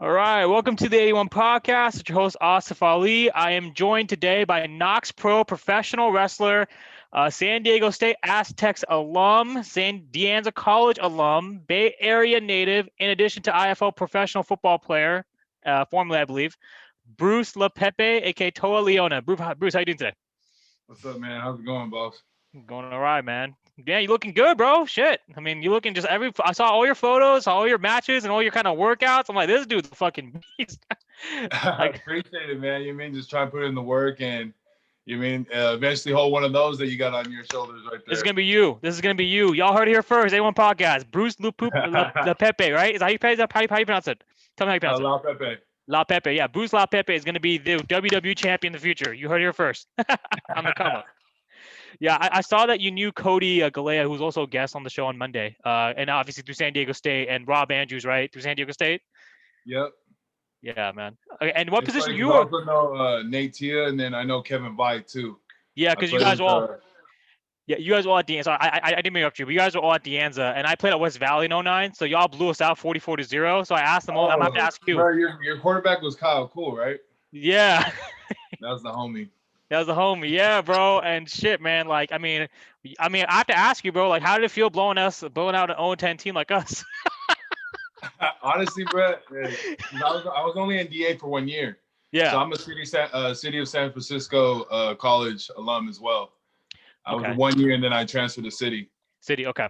All right, welcome to the 81 podcast. It's your host, Asif Ali. I am joined today by KnokxPro professional wrestler, San Diego State Aztecs alum, San Diego College alum, Bay Area native, in addition to IFL professional football player, formerly, I believe, Bruce Leaupepe, aka Toa Liona. Bruce, how you doing today? What's up, man? How's it going, boss? Going all right, man. Yeah, you looking good, bro. Shit. I mean, you looking just I saw all your photos, all your matches, and all your kind of workouts. I'm like, this dude's a fucking beast. I appreciate it, man. You mean just try and put in the work and you mean eventually hold one of those that you got on your shoulders right there. This is gonna be you. This is gonna be you. Y'all heard it here first. A1 podcast. Bruce Leaupepe, right? Is that how you pronounce it? Tell me how you pronounce it. Leaupepe. Leaupepe. Yeah, Bruce Leaupepe is gonna be the WWE champion in the future. You heard it here first. On the come up. Yeah, I saw that you knew Cody Galea, who's also a guest on the show on Monday, and obviously through San Diego State, and Rob Andrews, right, through San Diego State. Yep. Yeah, man. Okay, and what position you are? I also know Nate Tia, and then I know Kevin Vite too. Yeah, because you guys all. Yeah, you guys were all at Dianza. I didn't interrupt you, but you guys were all at Dianza, and I played at West Valley in 09, so y'all blew us out 44-0. So I asked them all. I'm gonna have to ask you. Bro, your quarterback was Kyle Cool, right? Yeah. That was the homie. That was the homie, yeah, bro. And shit, man. Like, I mean, I have to ask you, bro. Like, how did it feel blowing out an 0-10 team like us? Honestly, bro, I was only in DA for 1 year. Yeah. So I'm a City of San Francisco college alum as well. I was 1 year, and then I transferred to City. City, okay.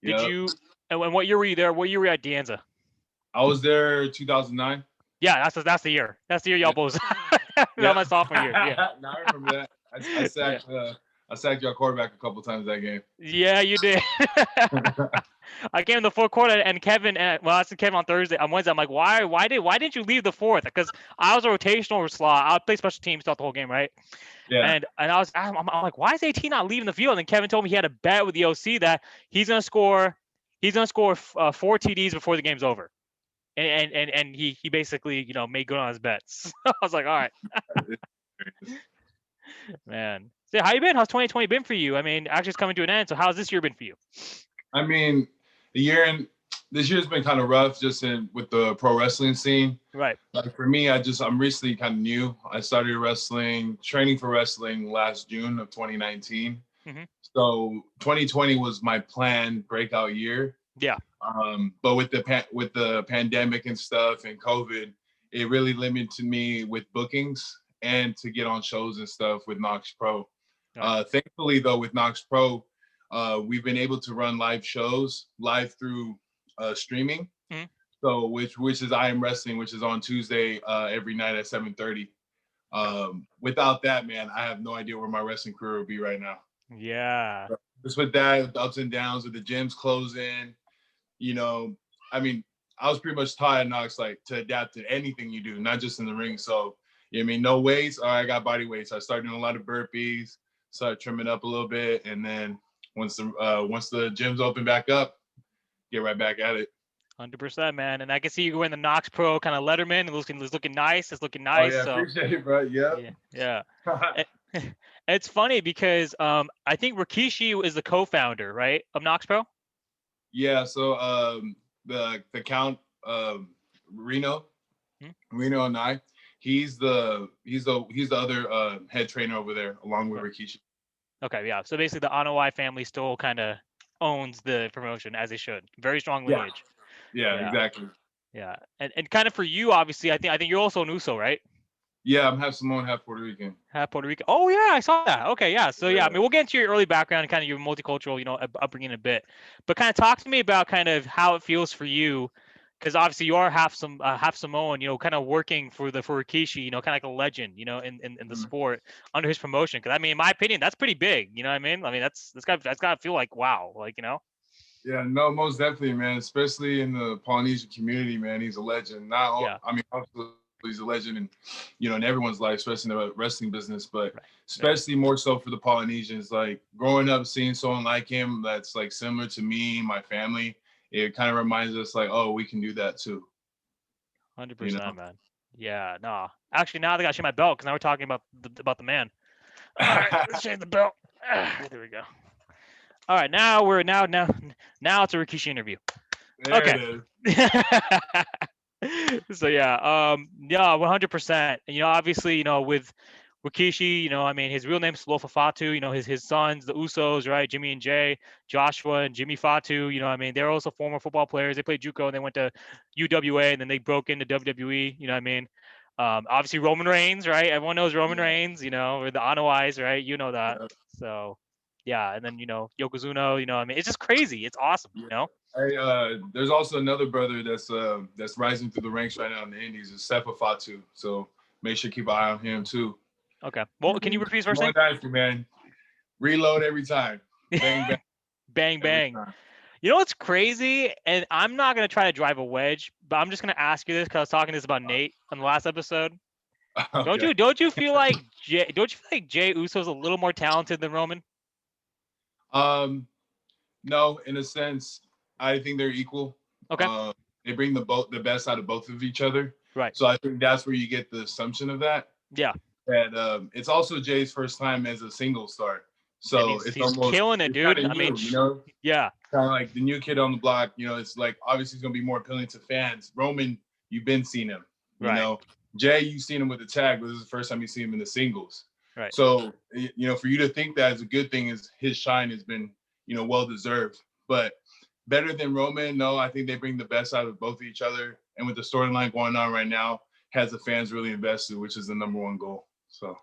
Did you? And what year were you there? What year were you at Dianza? I was there 2009. Yeah, that's the year. That's the year y'all both. That was my sophomore year. Yeah. No, I remember that. I sacked your quarterback a couple times that game. Yeah, you did. I came in the fourth quarter, and Kevin, I said Kevin on Wednesday. I'm like, why didn't you leave the fourth? Because I was a rotational slot. I would play special teams throughout the whole game, right? Yeah. And I'm like, why is AT not leaving the field? And Kevin told me he had a bet with the OC that he's gonna score 4 TDs before the game's over. And he basically, made good on his bets. I was like, all right. Man. So how you been? How's 2020 been for you? I mean, actually it's coming to an end. So how's this year been for you? I mean, this year's been kind of rough just with the pro wrestling scene. Right. Like for me, I'm recently kind of new. I started training for wrestling last June of 2019. Mm-hmm. So 2020 was my planned breakout year. Yeah. But with the pandemic and stuff and COVID, it really limited me with bookings and to get on shows and stuff with KnokxPro. Right. Thankfully, though, with KnokxPro, we've been able to run live shows through streaming. Mm-hmm. So which is I Am Wrestling, which is on Tuesday every night at 7:30. Without that, man, I have no idea where my wrestling career would be right now. Yeah. Just with that, with the ups and downs, with the gyms closing, I mean, I was pretty much taught at Knox like to adapt to anything you do, not just in the ring. So, no weights. All right, I got body weights. I started doing a lot of burpees, started trimming up a little bit, and then once the gyms open back up, get right back at it. 100%, man. And I can see you wearing the KnokxPro kind of Letterman. It's looking nice. It's looking nice. Oh, yeah, appreciate it, bro. Yeah. It's funny because I think Rikishi is the co-founder, right, of KnokxPro? Yeah. So the Count Reno and I, he's the other head trainer over there along with Rikishi. Okay, yeah. So basically, the Anoa'i family still kind of owns the promotion as they should. Very strong lineage. Yeah, exactly. Yeah, and kind of for you, obviously, I think you're also an Uso, right? Yeah, I'm half Samoan, half Puerto Rican. Half Puerto Rican. Oh yeah, I saw that. Okay, yeah. So yeah, I mean, we'll get into your early background and kind of your multicultural, upbringing a bit. But kind of talk to me about kind of how it feels for you, because obviously you are half Samoan, kind of working for Rikishi, kind of like a legend, in the sport under his promotion. Because I mean, in my opinion, that's pretty big. You know what I mean? I mean, that's got to feel like wow, Yeah, no, most definitely, man. Especially in the Polynesian community, man. He's a legend. I mean, obviously he's a legend in everyone's life, especially in the wrestling business, but especially more so for the Polynesians. Like growing up seeing someone like him that's like similar to me, my family, it kind of reminds us like, oh, we can do that too. 100%, man. Yeah, no. Actually, now I gotta change my belt because now we're talking about the man. All right, let's change the belt. There we go. All right, now it's a Rikishi interview. There it is. So yeah, 100%. And obviously, with Rikishi, I mean, his real name's Lofa Fatu. His sons, the Usos, right? Jimmy and Jay, Joshua and Jimmy Fatu. I mean, they're also former football players. They played JUCO and they went to UWA and then they broke into WWE. You know what I mean? Obviously Roman Reigns, right? Everyone knows Roman Reigns. Or the Anoa'i's, right? You know that. Yeah. So yeah, and then Yokozuna. I mean, it's just crazy. It's awesome. There's also another brother that's rising through the ranks right now in the Indies, is Sefa Fatu. So make sure to keep an eye on him too. Okay. Well, can you repeat his first name? Dynasty, man. Reload every time. Bang bang. Bang bang. You know what's crazy? And I'm not gonna try to drive a wedge, but I'm just gonna ask you this because I was talking this about Nate on the last episode. Okay. Don't you feel like Jay Uso's a little more talented than Roman? No, in a sense, I think they're equal. Okay. They bring the best out of both of each other. Right. So I think that's where you get the assumption of that. Yeah. And it's also Jay's first time as a single star. So he's almost killing it, dude. I mean, yeah. Kind of like the new kid on the block. It's like obviously it's gonna be more appealing to fans. Roman, you've been seeing him. Right. Jay, you've seen him with the tag, but this is the first time you see him in the singles. Right. So for you to think that is a good thing is his shine has been well deserved. But better than Roman, no, I think they bring the best out of both of each other. And with the storyline going on right now, has the fans really invested, which is the number one goal. So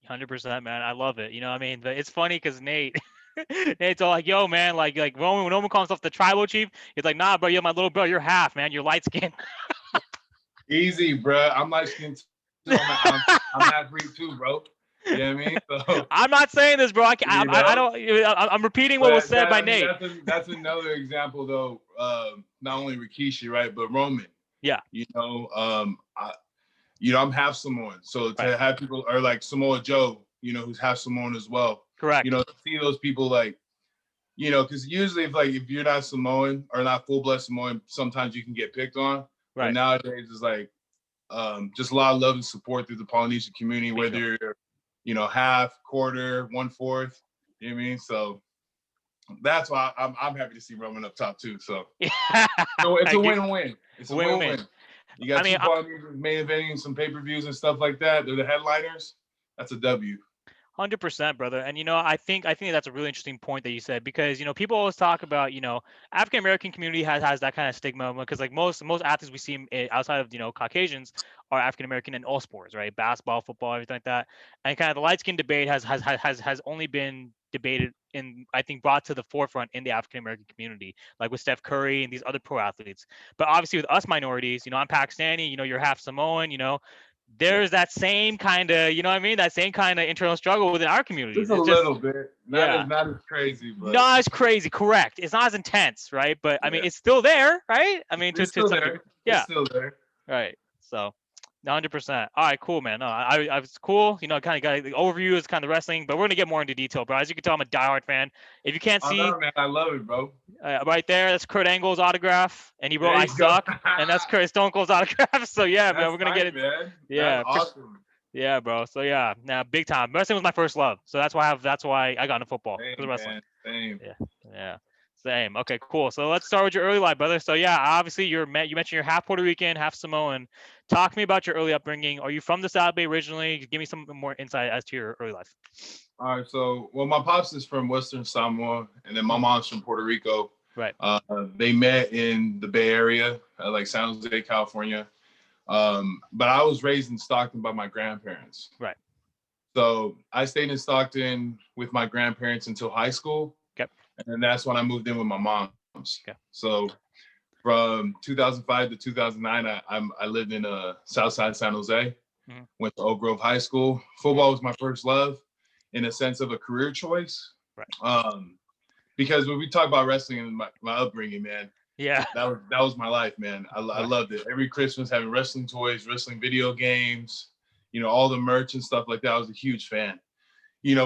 100%, man. I love it. I mean, it's funny because Nate's all like, yo, man, like Roman, when Roman calls himself the tribal chief, he's like, nah, bro, you're my little bro. You're half, man. You're light skinned. Easy, bro. I'm light skinned too. I'm half breed too, bro. You know what I mean? So, I'm not saying this, bro. I don't. I'm repeating what was said by Nate. That's another example, though. Not only Rikishi, right, but Roman. Yeah. I'm half Samoan, so to have people or like Samoa Joe, who's half Samoan as well. Correct. To see those people because usually if you're not Samoan or not full blood Samoan, sometimes you can get picked on. Right. But nowadays it's like just a lot of love and support through the Polynesian community, whether you're half, quarter, 1/4. You know what I mean? So that's why I'm happy to see Roman up top too. So, so it's a win-win. It's a win-win. You got two Polynesians main eventing, some pay-per-views and stuff like that. They're the headliners. That's a W. 100%, brother. And I think that's a really interesting point that you said because people always talk about African American community has that kind of stigma because like most athletes we see outside of Caucasians are African American in all sports, right? Basketball, football, everything like that. And kind of the light skin debate has only been debated and I think brought to the forefront in the African American community, like with Steph Curry and these other pro athletes. But obviously with us minorities, I'm Pakistani, you're half Samoan, there's that same kind of, that same kind of internal struggle within our community. Just a little bit. Not as crazy, but not as crazy, correct. It's not as intense, right? But I mean, it's still there, right? I mean, it's still there. Yeah. It's still there. Right. So 100%. All right, cool, man. No, I was cool. Kind of got the overview is kind of wrestling, but we're gonna get more into detail, bro. As you can tell, I'm a diehard fan. If you can't see, man, I love it, bro. Right there, that's Kurt Angle's autograph, and he wrote "I suck," and that's Kurt Stone Cold's autograph. So yeah, man, we're gonna get it. Man. Yeah, that's awesome. Yeah, bro. So yeah, now big time. Wrestling was my first love, so that's why I got into football. Same, wrestling. Same. Yeah. Same. Okay, cool. So let's start with your early life, brother. So yeah, obviously you mentioned you're half Puerto Rican, half Samoan. Talk to me about your early upbringing. Are you from the South Bay originally? Give me some more insight as to your early life. All right. So, my pops is from Western Samoa, and then my mom's from Puerto Rico. Right. They met in the Bay Area, like San Jose, California. But I was raised in Stockton by my grandparents. Right. So I stayed in Stockton with my grandparents until high school. Okay. And then that's when I moved in with my mom's. Okay. So from 2005 to 2009, I lived in Southside San Jose. Mm-hmm. Went to Oak Grove High School. Football was my first love, in a sense of a career choice. Right. Because when we talk about wrestling and my upbringing, man, yeah, that was my life, man. I loved it. Every Christmas, having wrestling toys, wrestling video games, all the merch and stuff like that. I was a huge fan.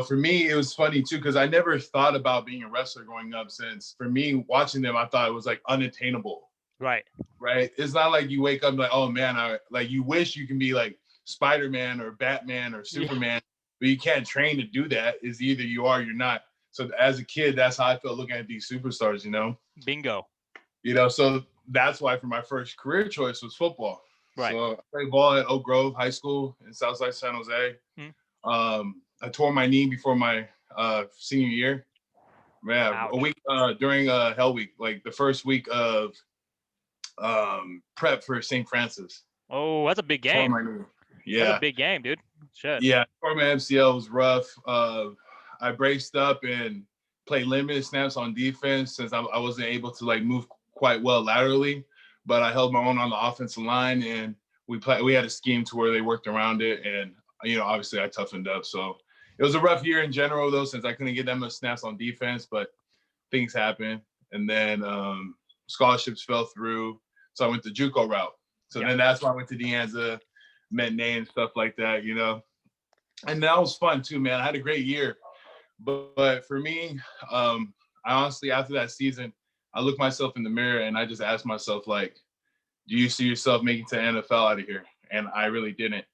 For me, it was funny too, because I never thought about being a wrestler growing up, since for me, watching them, I thought it was like unattainable. Right. Right. It's not like you wake up and like, oh man, you wish you can be like Spider-Man or Batman or Superman, but you can't train to do that. Is either you are or you're not. So as a kid, that's how I felt looking at these superstars, Bingo. So that's why for my first career choice was football. Right. So I played ball at Oak Grove High School in Southside San Jose. Mm. I tore my knee before my senior year. Yeah, a Ouch. week during Hell Week, like the first week of prep for St. Francis. Oh, that's a big Tore game. my knee. That's a Yeah, big game, dude. Shit. yeah. Tore my MCL was rough. I braced up and played limited snaps on defense since I wasn't able to like move quite well laterally, but I held my own on the offensive line, and we had a scheme to where they worked around it, and obviously I toughened up. So it was a rough year in general though, since I couldn't get that much snaps on defense, but things happen. And then scholarships fell through, so I went the JUCO route. So then that's why I went to De Anza, met Nate and stuff like that, and that was fun too, man. I had a great year. But for me, I honestly, after that season, I looked myself in the mirror and I just asked myself, like, do you see yourself making to NFL out of here? And I really didn't.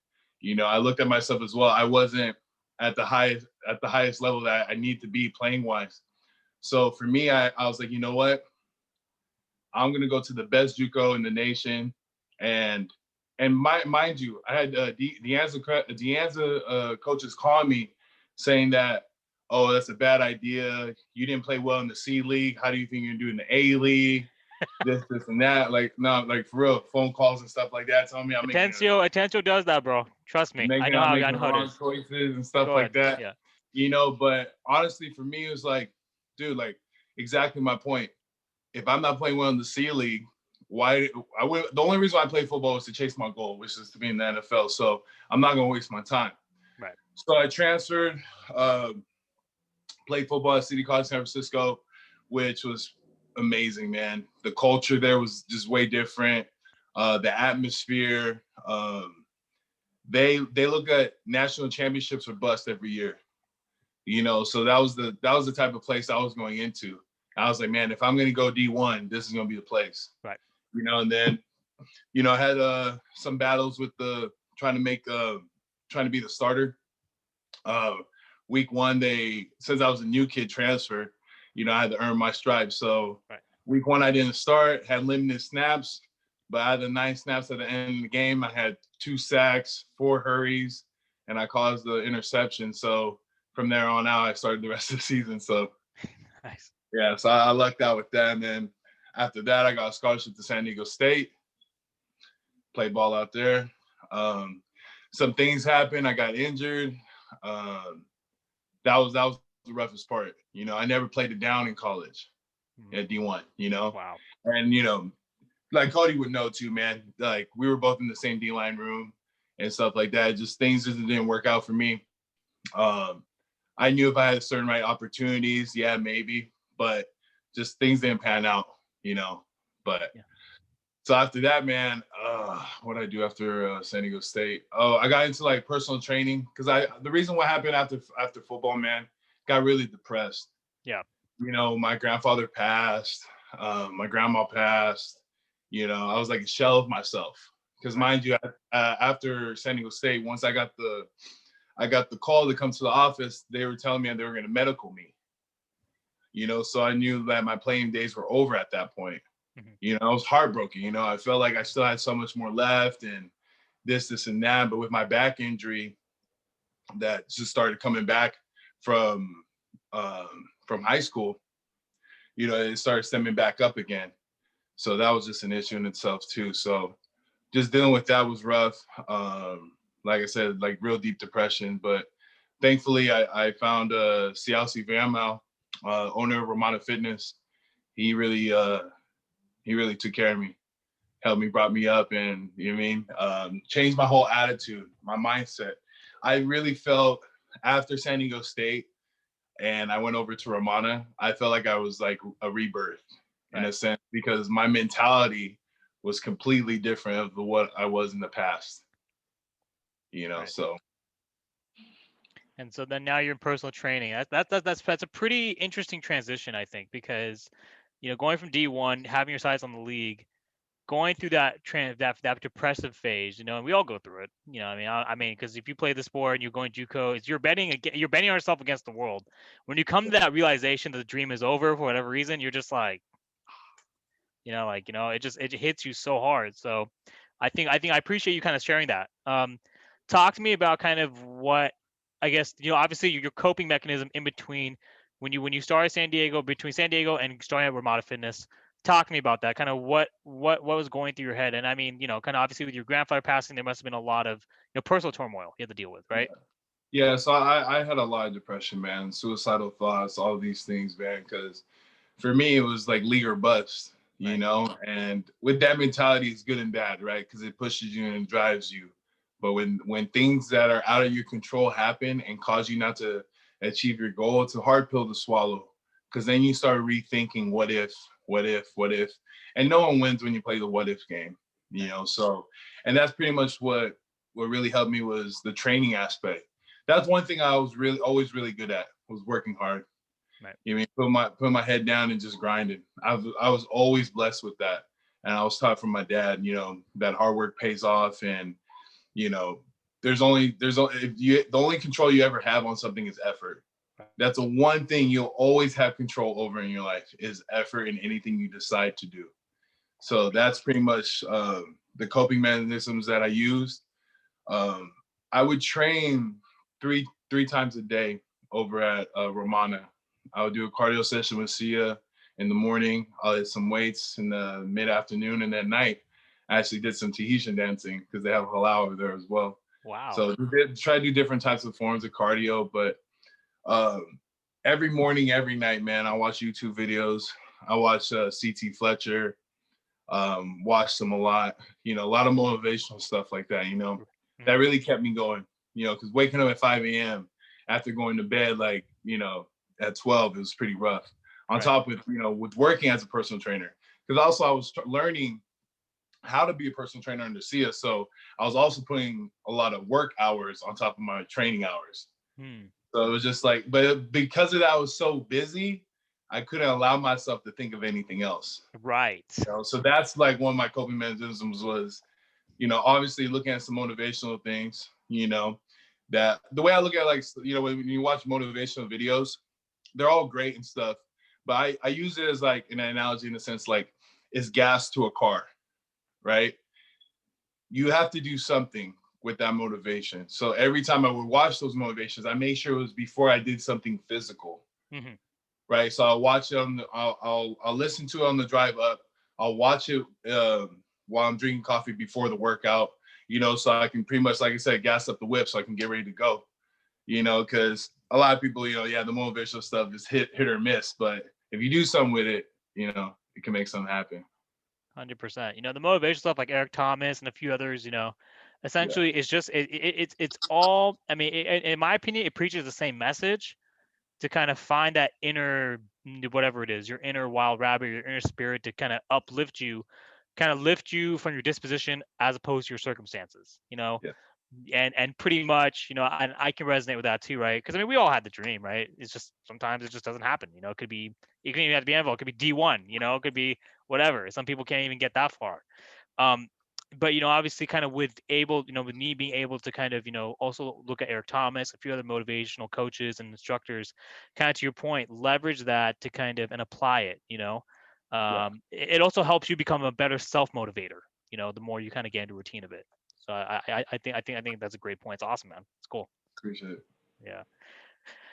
I looked at myself as well. I wasn't at the highest level that I need to be playing wise. So for me, I was like, you know what? I'm gonna go to the best JUCO in the nation, and mind you, I had De Anza coaches call me saying that, oh, that's a bad idea. You didn't play well in the C League. How do you think you're doing the A League? This and that. Like, no, like for real, phone calls and stuff like that telling me Atencio does that, bro. Trust me. I know I'm how making it wrong is. choices and stuff Go like ahead. that. Yeah. But honestly, for me, it was like, dude, like exactly my point. If I'm not playing well in the C League, why I would the only reason why I play football is to chase my goal, which is to be in the NFL. So I'm not gonna waste my time. Right. So I transferred, played football at City College San Francisco, which was amazing, man. The culture there was just way different. The atmosphere. They look at national championships or bust every year. So that was the type of place I was going into. I was like, man, if I'm going to go D1, this is going to be the place. Right. And then, I had some battles with trying to be the starter. Week one, since I was a new kid transfer, I had to earn my stripes. So Week one, I didn't start, had limited snaps, but out of the 9 snaps at the end of the game, I had 2 sacks, 4 hurries, and I caused the interception. So from there on out, I started the rest of the season. So nice. Yeah, so I lucked out with that. And then after that, I got a scholarship to San Diego State, played ball out there. Some things happened. I got injured. That was the roughest part. I never played it down in college at D1, Wow. And, like Cody would know too, man. Like we were both in the same D-line room and stuff like that. Just things just didn't work out for me. I knew if I had certain right opportunities, yeah, maybe, but just things didn't pan out, But so after that, man, what did I do after San Diego State? Oh, I got into like personal training because the reason what happened after football, man, got really depressed. Yeah. My grandfather passed, my grandma passed. I was like a shell of myself. Because mind you, after San Diego State, once I got the call to come to the office, they were telling me they were going to medical me. So I knew that my playing days were over at that point. I was heartbroken. I felt like I still had so much more left and this and that. But with my back injury that just started coming back from high school, it started stemming back up again. So that was just an issue in itself too. So just dealing with that was rough. Like I said, like real deep depression. But thankfully, I found Cialci Vermal, owner of Ramada Fitness. He really took care of me, helped me, brought me up, and changed my whole attitude, my mindset. I really felt after San Diego State and I went over to Ramada, I felt like I was like a rebirth in a sense because my mentality was completely different of what I was in the past. So. And so then now you're in personal training. That's a pretty interesting transition, I think, because going from D1, having your sights on the league, going through that depressive phase, and we all go through it. I mean, because if you play the sport and you're going JUCO, you're betting on yourself against the world. When you come to that realization that the dream is over for whatever reason, you're just like, it hits you so hard. So I appreciate you kind of sharing that. Talk to me about kind of what, I guess, obviously your coping mechanism in between when you started San Diego, between San Diego and starting at Ramada Fitness. Talk to me about that. Kind of what was going through your head. And I mean, kind of obviously with your grandfather passing, there must have been a lot of personal turmoil you had to deal with, right? Yeah, so I had a lot of depression, man, suicidal thoughts, all these things, man, because for me, it was like league or bust, Right. and with that mentality, it's good and bad, right? Because it pushes you and drives you. But when things that are out of your control happen and cause you not to achieve your goal, it's a hard pill to swallow. Because then you start rethinking, what if, and no one wins when you play the what if game. So, and that's pretty much what really helped me was the training aspect. That's one thing I was really always really good at, was working hard. Right. Put my head down and just grinding. I was always blessed with that, and I was taught from my dad, that hard work pays off, and there's only the only control you ever have on something is effort. That's the one thing you'll always have control over in your life is effort in anything you decide to do. So that's pretty much the coping mechanisms that I used. I would train three times a day over at Romana. I would do a cardio session with Sia in the morning. I'll hit some weights in the mid-afternoon, and at night, I actually did some Tahitian dancing because they have halal over there as well. Wow. So try to do different types of forms of cardio, but every morning, every night, man, I watch YouTube videos. I watch CT Fletcher, watch them a lot, a lot of motivational stuff like that, that really kept me going, because waking up at 5 a.m. after going to bed, at 12, it was pretty rough. On top with, with working as a personal trainer, because also I was learning how to be a personal trainer under Sia. So I was also putting a lot of work hours on top of my training hours. So it was just like, but because of that, I was so busy, I couldn't allow myself to think of anything else. Right. So that's like one of my coping mechanisms was, obviously looking at some motivational things, that the way I look at when you watch motivational videos, they're all great and stuff, but I use it as like an analogy in the sense like it's gas to a car, right? You have to do something with that motivation. So every time I would watch those motivations, I made sure it was before I did something physical, right? So I'll watch it I'll listen to it on the drive up. I'll watch it while I'm drinking coffee before the workout, so I can pretty much, like I said, gas up the whip so I can get ready to go, because a lot of people, the motivational stuff is hit or miss, but if you do something with it, it can make something happen. 100%. The motivational stuff like Eric Thomas and a few others, essentially it's just it's all. I mean, in my opinion, it preaches the same message to kind of find that inner, whatever it is, your inner wild rabbit, your inner spirit to kind of uplift you, kind of lift you from your disposition as opposed to your circumstances. And pretty much, and I can resonate with that too, right? Because I mean, we all had the dream, right? It's just sometimes it just doesn't happen. It could be, you can even have to be NFL, it could be D1, it could be whatever. Some people can't even get that far. But obviously, kind of with me being able to kind of also look at Eric Thomas, a few other motivational coaches and instructors, kind of to your point, leverage that to kind of and apply it. It also helps you become a better self motivator. The more you kind of get into a routine of it. So I think that's a great point. It's awesome, man. It's cool. Appreciate it. Yeah.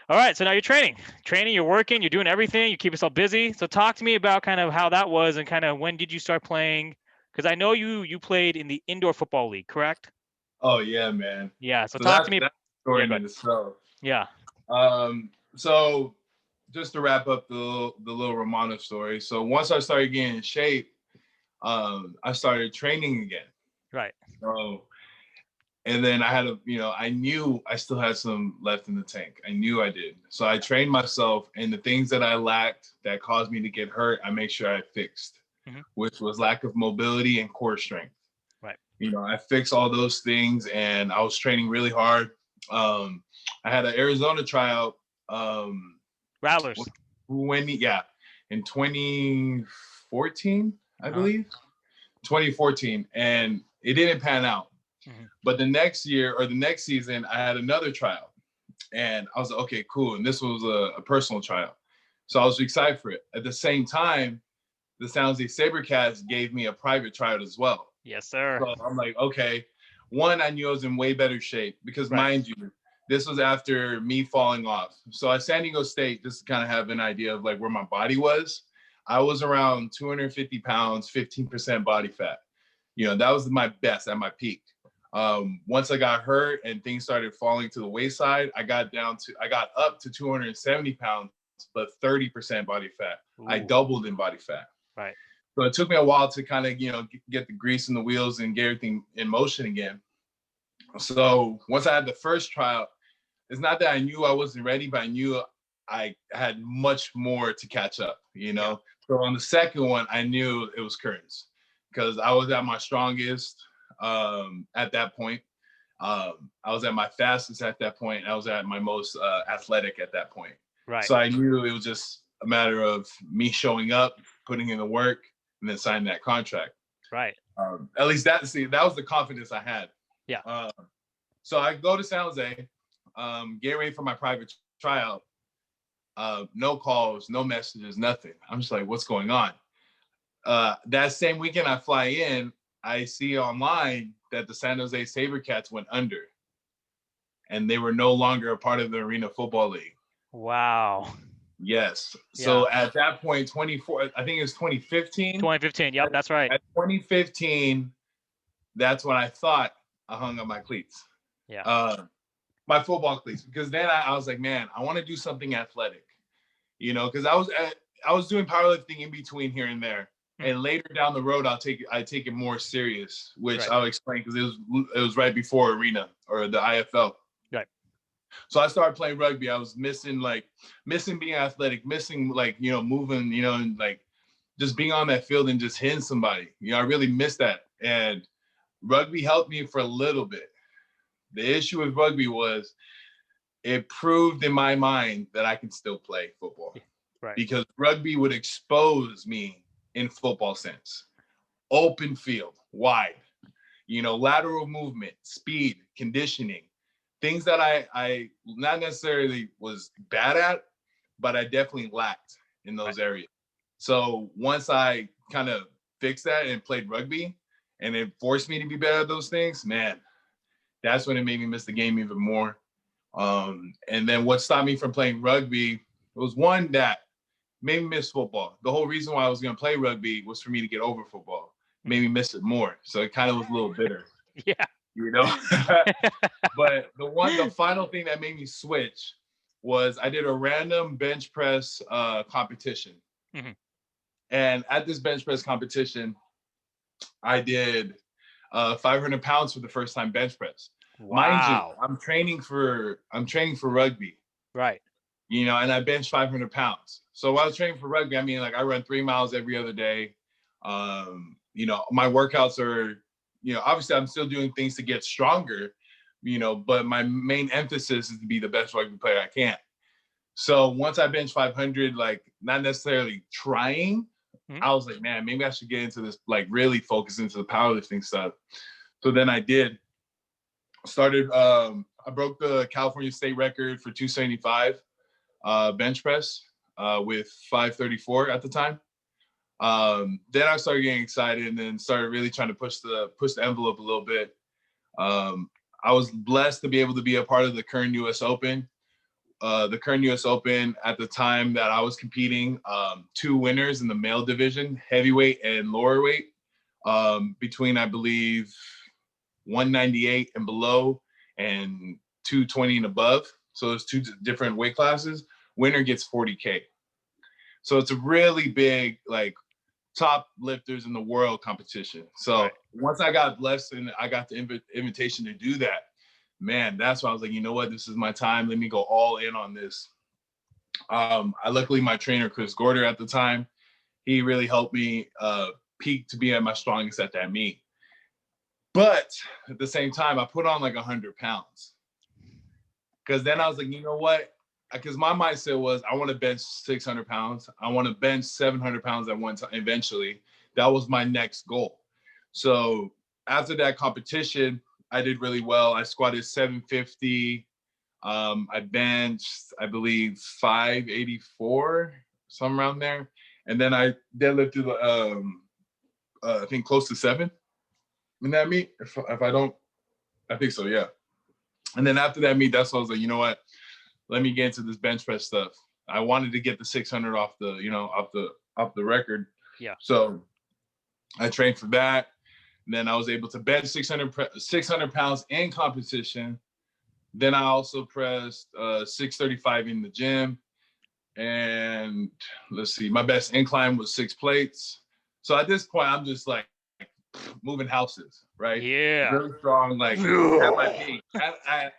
All right. So now you're training, you're working, you're doing everything, you keep yourself busy. So talk to me about kind of how that was and kind of when did you start playing? Because I know you played in the indoor football league, correct? Oh yeah, man. Yeah. So talk to me. That's story Yeah, in itself. Yeah. So just to wrap up the little Romano story. So once I started getting in shape, I started training again. Right. So, and then I had I knew I still had some left in the tank. I knew I did. So I trained myself, and the things that I lacked that caused me to get hurt, I made sure I fixed, which was lack of mobility and core strength. Right. I fixed all those things, and I was training really hard. I had an Arizona tryout. Rattlers. In 2014, I believe. 2014, and it didn't pan out. But the next year or the next season, I had another tryout, and I was like, okay, cool. And this was a personal tryout, so I was excited for it. At the same time, the San Jose SaberCats gave me a private tryout as well. Yes, sir. So I'm like, okay. One, I knew I was in way better shape because, Right. mind you, this was after me falling off. So at San Diego State, just to kind of have an idea of like where my body was, I was around 250 pounds, 15% body fat. That was my best at my peak. Once I got hurt and things started falling to the wayside, I got up to 270 pounds, but 30% body fat. I Ooh. doubled in body fat. Right. So it took me a while to kind of, get the grease in the wheels and get everything in motion again. So once I had the first tryout, it's not that I knew I wasn't ready, but I knew I had much more to catch up, Yeah. So on the second one, I knew it was curtains because I was at my strongest at that point. I was at my fastest at that point. I was at my most athletic at that point. Right. So I knew it was just a matter of me showing up, putting in the work, and then signing that contract. Right. At least that was the confidence I had. Yeah. So I go to San Jose, get ready for my private tryout. No calls, no messages, nothing. I'm just like, what's going on? That same weekend I fly in, I see online that the San Jose SaberCats went under and they were no longer a part of the Arena Football League. Wow. Yes. So at that point, I think it was 2015. 2015. Yep, that's right. At 2015, that's when I thought I hung up my cleats. Yeah. My football cleats, because then I was like, man, I want to do something athletic, because I was doing powerlifting in between here and there. And later down the road, I take it more serious, which Right. I'll explain because it was right before Arena or the IFL. Right. So I started playing rugby. I was missing being athletic, missing moving, and like just being on that field and just hitting somebody. I really missed that. And rugby helped me for a little bit. The issue with rugby was it proved in my mind that I can still play football. Right. Because rugby would expose me in football sense. Open field, wide, lateral movement, speed, conditioning, things that I not necessarily was bad at, but I definitely lacked in those areas. So once I kind of fixed that and played rugby and it forced me to be better at those things, man, that's when it made me miss the game even more. And then what stopped me from playing rugby was one that made me miss football. The whole reason why I was going to play rugby was for me to get over football. Made me miss it more. So it kind of was a little bitter. Yeah. But the final thing that made me switch was I did a random bench press competition. Mm-hmm. And at this bench press competition, I did 500 pounds for the first time bench press. Wow. Mind you, I'm training for rugby. Right. And I bench 500 pounds. So while I was training for rugby, I mean, like I run 3 miles every other day. My workouts are, obviously I'm still doing things to get stronger, but my main emphasis is to be the best rugby player I can. So once I bench 500, like not necessarily trying, I was like, man, maybe I should get into this, like really focus into the powerlifting stuff. So then I did. Started, I broke the California state record for 275 bench press with 534 at the time. Then I started getting excited and then started really trying to push the envelope a little bit. I was blessed to be able to be a part of the Kern US Open. The Kern US Open at the time that I was competing, 2 winners in the male division, heavyweight and lower weight, between, I believe, 198 and below and 220 and above. So there's 2 different weight classes. Winner gets $40K. So it's a really big, like, top lifters in the world competition. So once I got blessed and I got the invitation to do that, man, that's why I was like, you know what, this is my time. Let me go all in on this. Luckily, my trainer, Chris Gorder at the time, he really helped me peak to be at my strongest at that meet. But at the same time, I put on like 100 pounds. Because then I was like, you know what? Because my mindset was, I want to bench 600 pounds. I want to bench 700 pounds at one time eventually. That was my next goal. So after that competition, I did really well. I squatted 750. I benched, I believe, 584, somewhere around there. And then I deadlifted, I think, close to 7. in that meet. If I don't, I think so, yeah. And then after that meet, that's when I was like, you know what? Let me get into this bench press stuff. I wanted to get the 600 off the record. Yeah. So I trained for that. And then I was able to bench 600 pounds in competition. Then I also pressed 635 in the gym. And let's see, my best incline was 6 plates. So at this point, I'm just like moving houses, right? Yeah. Really strong, like at my peak.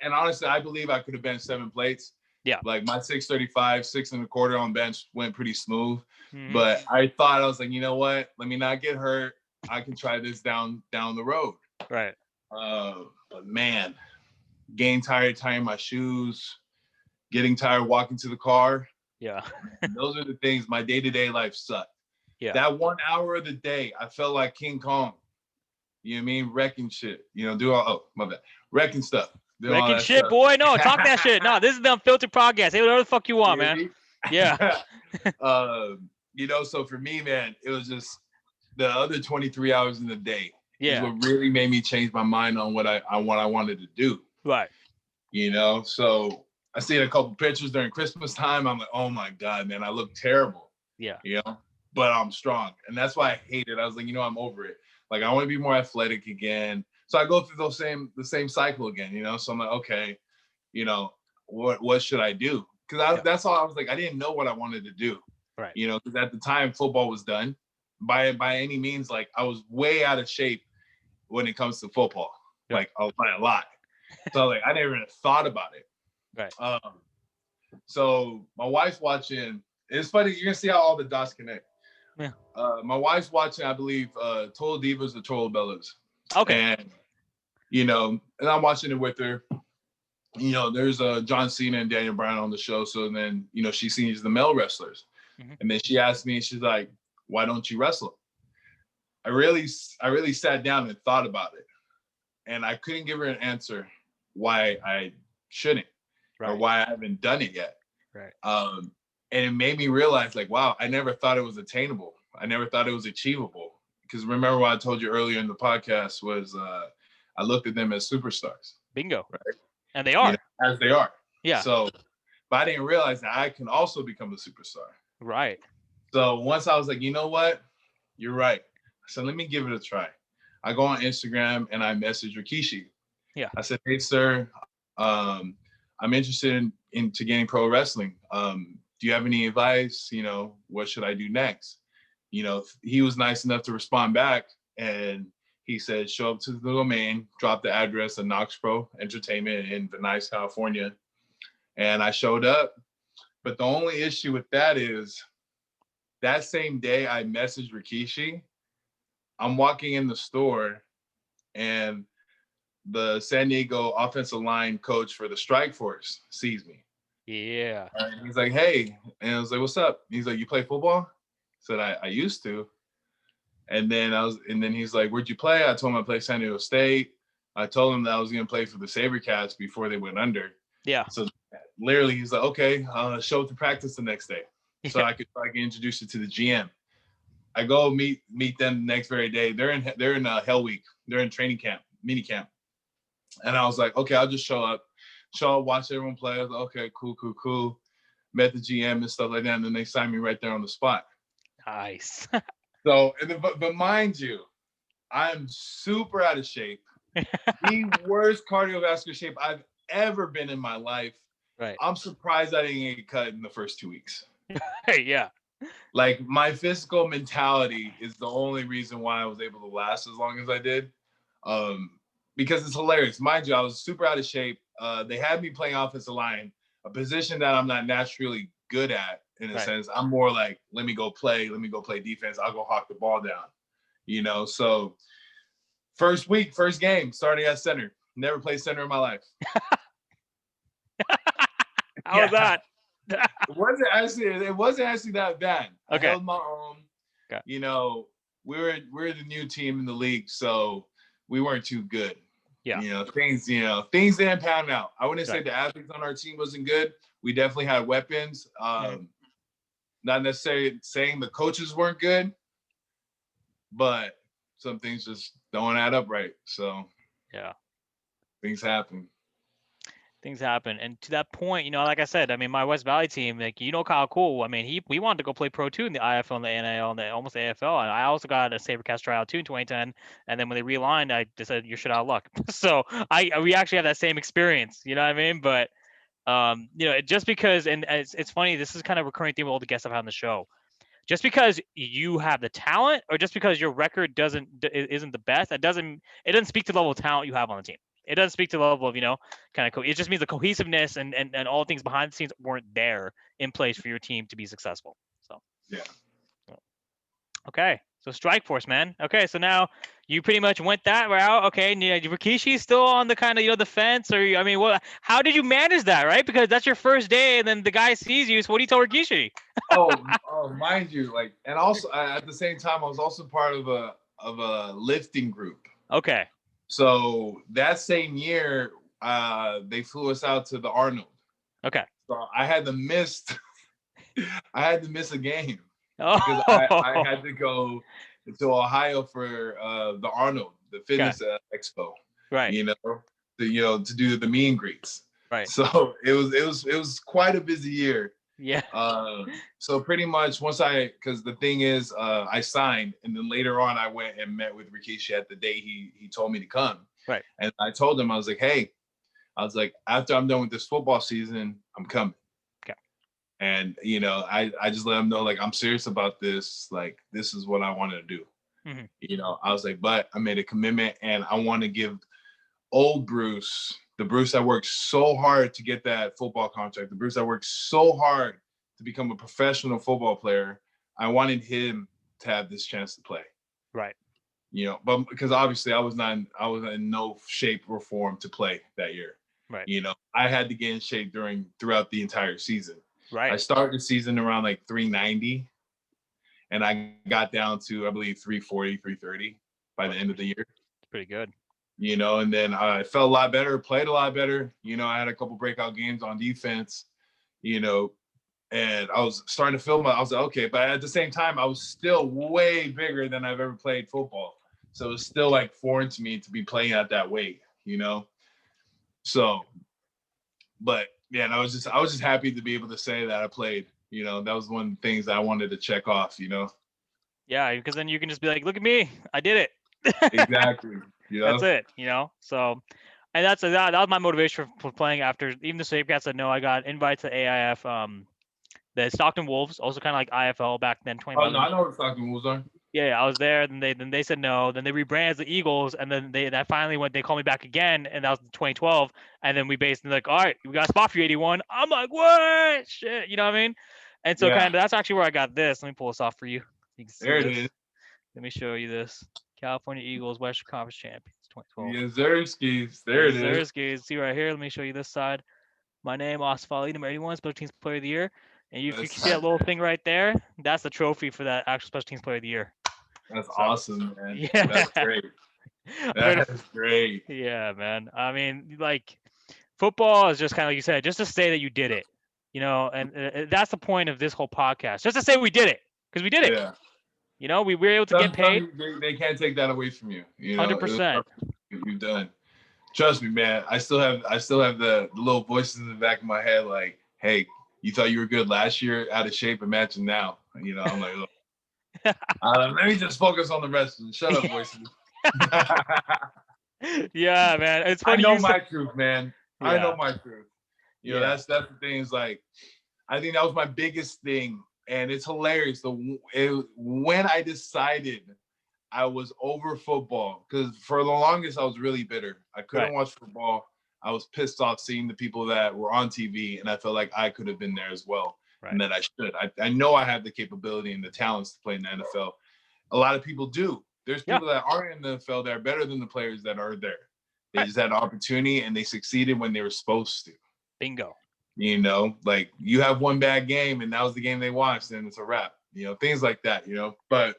And honestly, I believe I could have benched 7 plates. Yeah. Like my 635, 6 1/4 on bench went pretty smooth. Mm-hmm. But I thought, I was like, you know what? Let me not get hurt. I can try this down the road. Right. But man, getting tired tying my shoes, getting tired walking to the car. Yeah. Those are the things. My day-to-day life sucked. Yeah. That 1 hour of the day, I felt like King Kong. You know what I mean? Wrecking shit. You know, my bad. Wrecking stuff. Wrecking shit, stuff. Boy. No, talk that shit. No, this is the Unfiltered podcast. Hey, whatever the fuck you want, man. Yeah. You know, so for me, man, it was just the other 23 hours in the day. Yeah. Is what really made me change my mind on what I wanted to do. Right. You know, so I seen a couple pictures during Christmas time. I'm like, oh my God, man, I look terrible. Yeah. You know, but I'm strong. And that's why I hate it. I was like, you know, I'm over it. Like, I want to be more athletic again. So I go through the same cycle again, you know? So I'm like, okay, you know, what should I do? Because that's all I was like, I didn't know what I wanted to do. Right. You know, because at the time football was done. By any means, like I was way out of shape when it comes to football. Yeah. Like a lot. So like I never even thought about it. Right. So my wife's watching. It's funny, you're gonna see how all the dots connect. Yeah. My wife's watching, I believe, Total Divas or Total Bellas. Okay. And you know, and I'm watching it with her. You know, there's John Cena and Daniel Bryan on the show. So then, you know, she sees the male wrestlers. Mm-hmm. And then she asked me, she's like, why don't you wrestle? I really sat down and thought about it. And I couldn't give her an answer why I shouldn't. Right. Or why I haven't done it yet. Right. And it made me realize, like, wow, I never thought it was attainable. I never thought it was achievable. Because remember what I told you earlier in the podcast was I looked at them as superstars. Bingo. Right? And they are. You know, as they are. Yeah. So, but I didn't realize that I can also become a superstar. Right. So once I was like, you know what? You're right. So let me give it a try. I go on Instagram and I message Rikishi. Yeah. I said, hey, sir, I'm interested into getting pro wrestling. Do you have any advice? You know, what should I do next? You know, he was nice enough to respond back and he said, show up to the domain, drop the address of KnokxPro Entertainment in Venice, California. And I showed up. But the only issue with that is that same day I messaged Rikishi, I'm walking in the store and the San Diego offensive line coach for the Strike Force sees me. Yeah. And he's like, hey. And I was like, what's up? He's like, you play football? I said, I used to. And then he's like, where'd you play? I told him I played San Diego State. I told him that I was going to play for the SaberCats before they went under. Yeah. So literally he's like, okay, show up to practice the next day. So I can introduce you to the GM. I go meet them the next very day. They're in Hell Week. They're in training camp, mini camp. And I was like, okay, I'll just show up, watch everyone play. I was like, okay, cool. Met the GM and stuff like that. And then they signed me right there on the spot. Nice. So, but mind you, I'm super out of shape. The worst cardiovascular shape I've ever been in my life. Right. I'm surprised I didn't get cut in the first 2 weeks. Hey, yeah. Like my physical mentality is the only reason why I was able to last as long as I did. Because it's hilarious. Mind you, I was super out of shape. They had me playing offensive line, a position that I'm not naturally good at in a sense. I'm more like, let me go play defense. I'll go hawk the ball down, you know? So first game, starting at center. Never played center in my life. How was that? It wasn't actually that bad. Okay. I held my own. Okay. You know, we're the new team in the league, so we weren't too good. Yeah. Things didn't pan out. I wouldn't say the athletes on our team wasn't good. We definitely had weapons. Not necessarily saying the coaches weren't good, but some things just don't add up right. So Yeah. things happen. Things happen. And to that point, like I said, I mean, my West Valley team, like, Kyle Cool, I mean, we wanted to go play pro too in the IFL and the NAL and almost the AFL. And I also got a SaberCast tryout too in 2010. And then when they realigned, I just said, you're shit out of luck. So we actually have that same experience, you know what I mean? But, just because, and it's funny, this is kind of a recurring theme with all the guests I've had on the show. Just because you have the talent or just because your record isn't the best, it doesn't speak to the level of talent you have on the team. It doesn't speak to the level of, kind of, it just means the cohesiveness and all things behind the scenes weren't there in place for your team to be successful. So, yeah. Okay. So Strike Force, man. Okay. So now you pretty much went that route. Okay. And Rikishi's still on the kind of, the fence or, I mean, how did you manage that? Right. Because that's your first day and then the guy sees you. So what do you tell Rikishi? oh, mind you, like, and also at the same time, I was also part of a lifting group. Okay. So that same year, they flew us out to the Arnold. Okay. So I had to miss a game Oh. because I had to go to Ohio for the Arnold, the fitness expo. Right. To do the meet and greets. Right. So it was quite a busy year. Yeah. So pretty much because the thing is, I signed, and then later on I went and met with Rikishi at the day he told me to come. Right. And I told him, I was like, hey, after I'm done with this football season, I'm coming. Okay. And I just let him know, like, I'm serious about this. Like, this is what I wanted to do. Mm-hmm. I was like, but I made a commitment, and I want to give old Bruce, the Bruce that worked so hard to get that football contract, the Bruce that worked so hard to become a professional football player, I wanted him to have this chance to play. Right. But because obviously I was in no shape or form to play that year. Right. I had to get in shape throughout the entire season. Right. I started the season around like 390, and I got down to, I believe, 340, 330 by the end of the year. It's pretty good. And then I felt a lot better, played a lot better. I had a couple breakout games on defense, and I was starting to feel I was like, okay, but at the same time, I was still way bigger than I've ever played football. So it's still like foreign to me to be playing at that weight, So, but yeah, and I was just happy to be able to say that I played. That was one of the things that I wanted to check off. Yeah, because then you can just be like, look at me, I did it. Exactly. That's it. So, and that was my motivation for playing. After even the SaberCast said no, I got invited to AIF. The Stockton Wolves, also kind of like IFL back then. 2011. Oh no, I know what Stockton Wolves are. Yeah, I was there. Then they said no. Then they rebranded as the Eagles, and then that finally went. They called me back again, and that was 2012. And then we basically like, all right, we got a spot for you, 81. I'm like, what? Shit, you know what I mean? And so kind of that's actually where I got this. Let me pull this off for you. You can see there this. It is. Let me show you this. California Eagles Western Conference Champions 2012. Yes, Zerskis. There it is. Zerskis. See right here. Let me show you this side. My name, Asfali, number 81, Special Teams Player of the Year. And if you can see that little thing right there, that's the trophy for that actual Special Teams Player of the Year. That's awesome, man. Yeah. That's great. That's great. Yeah, man. I mean, like, football is just kind of like you said, just to say that you did it, and that's the point of this whole podcast. Just to say we did it, because we did it. Yeah. We were able to get paid. They can't take that away from you. 100%. You've done. Trust me, man. I still have the little voices in the back of my head, like, hey, you thought you were good last year, out of shape. Imagine now. I'm like, look. Let me just focus on the wrestling. Shut up, voices. Yeah, man. It's funny. I know my truth, man. Yeah. I know my truth. That's the thing. Is like, I think that was my biggest thing, and it's hilarious. When I decided I was over football, because for the longest I was really bitter. I couldn't watch football. I was pissed off seeing the people that were on TV, and I felt like I could have been there as well. Right. And that I should. I know I have the capability and the talents to play in the NFL. A lot of people do. There's people that aren't in the NFL that are better than the players that are there. They just had an opportunity and they succeeded when they were supposed to. Bingo. Like, you have one bad game and that was the game they watched, and it's a wrap. Things like that. But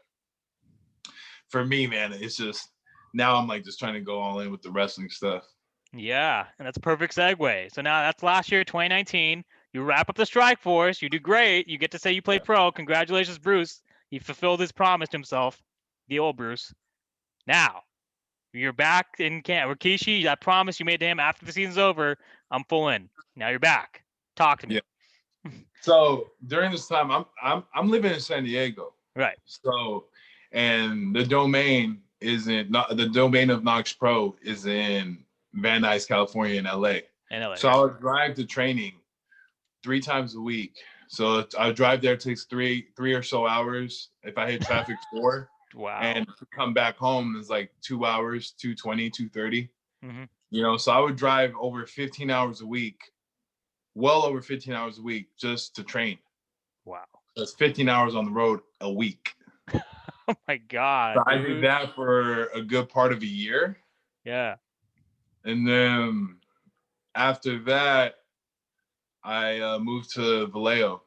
for me, man, it's just now I'm like just trying to go all in with the wrestling stuff. Yeah, and that's a perfect segue. So now that's last year, 2019. You wrap up the Strike Force. You do great. You get to say you played pro. Congratulations, Bruce. He fulfilled his promise to himself, the old Bruce. Now, You're back in camp. Rikishi, I promise you made to him after the season's over, I'm full in. Now you're back. Talk to me. Yeah. So during this time, I'm living in San Diego. Right. So, and the domain isn't not the domain of KnokxPro is in Van Nuys, California, in LA. In LA. So I would drive to training 3 times a week. So I would drive there. It takes three or so hours. If I hit traffic, 4. Wow. And to come back home is like 2 hours, 2:20, 2:30. Mm-hmm. You know, so I would drive over 15 hours a week, well over 15 hours a week just to train. Wow. That's 15 hours on the road a week. Oh my God. So I did that for a good part of a year. Yeah. And then after that, I moved to Vallejo.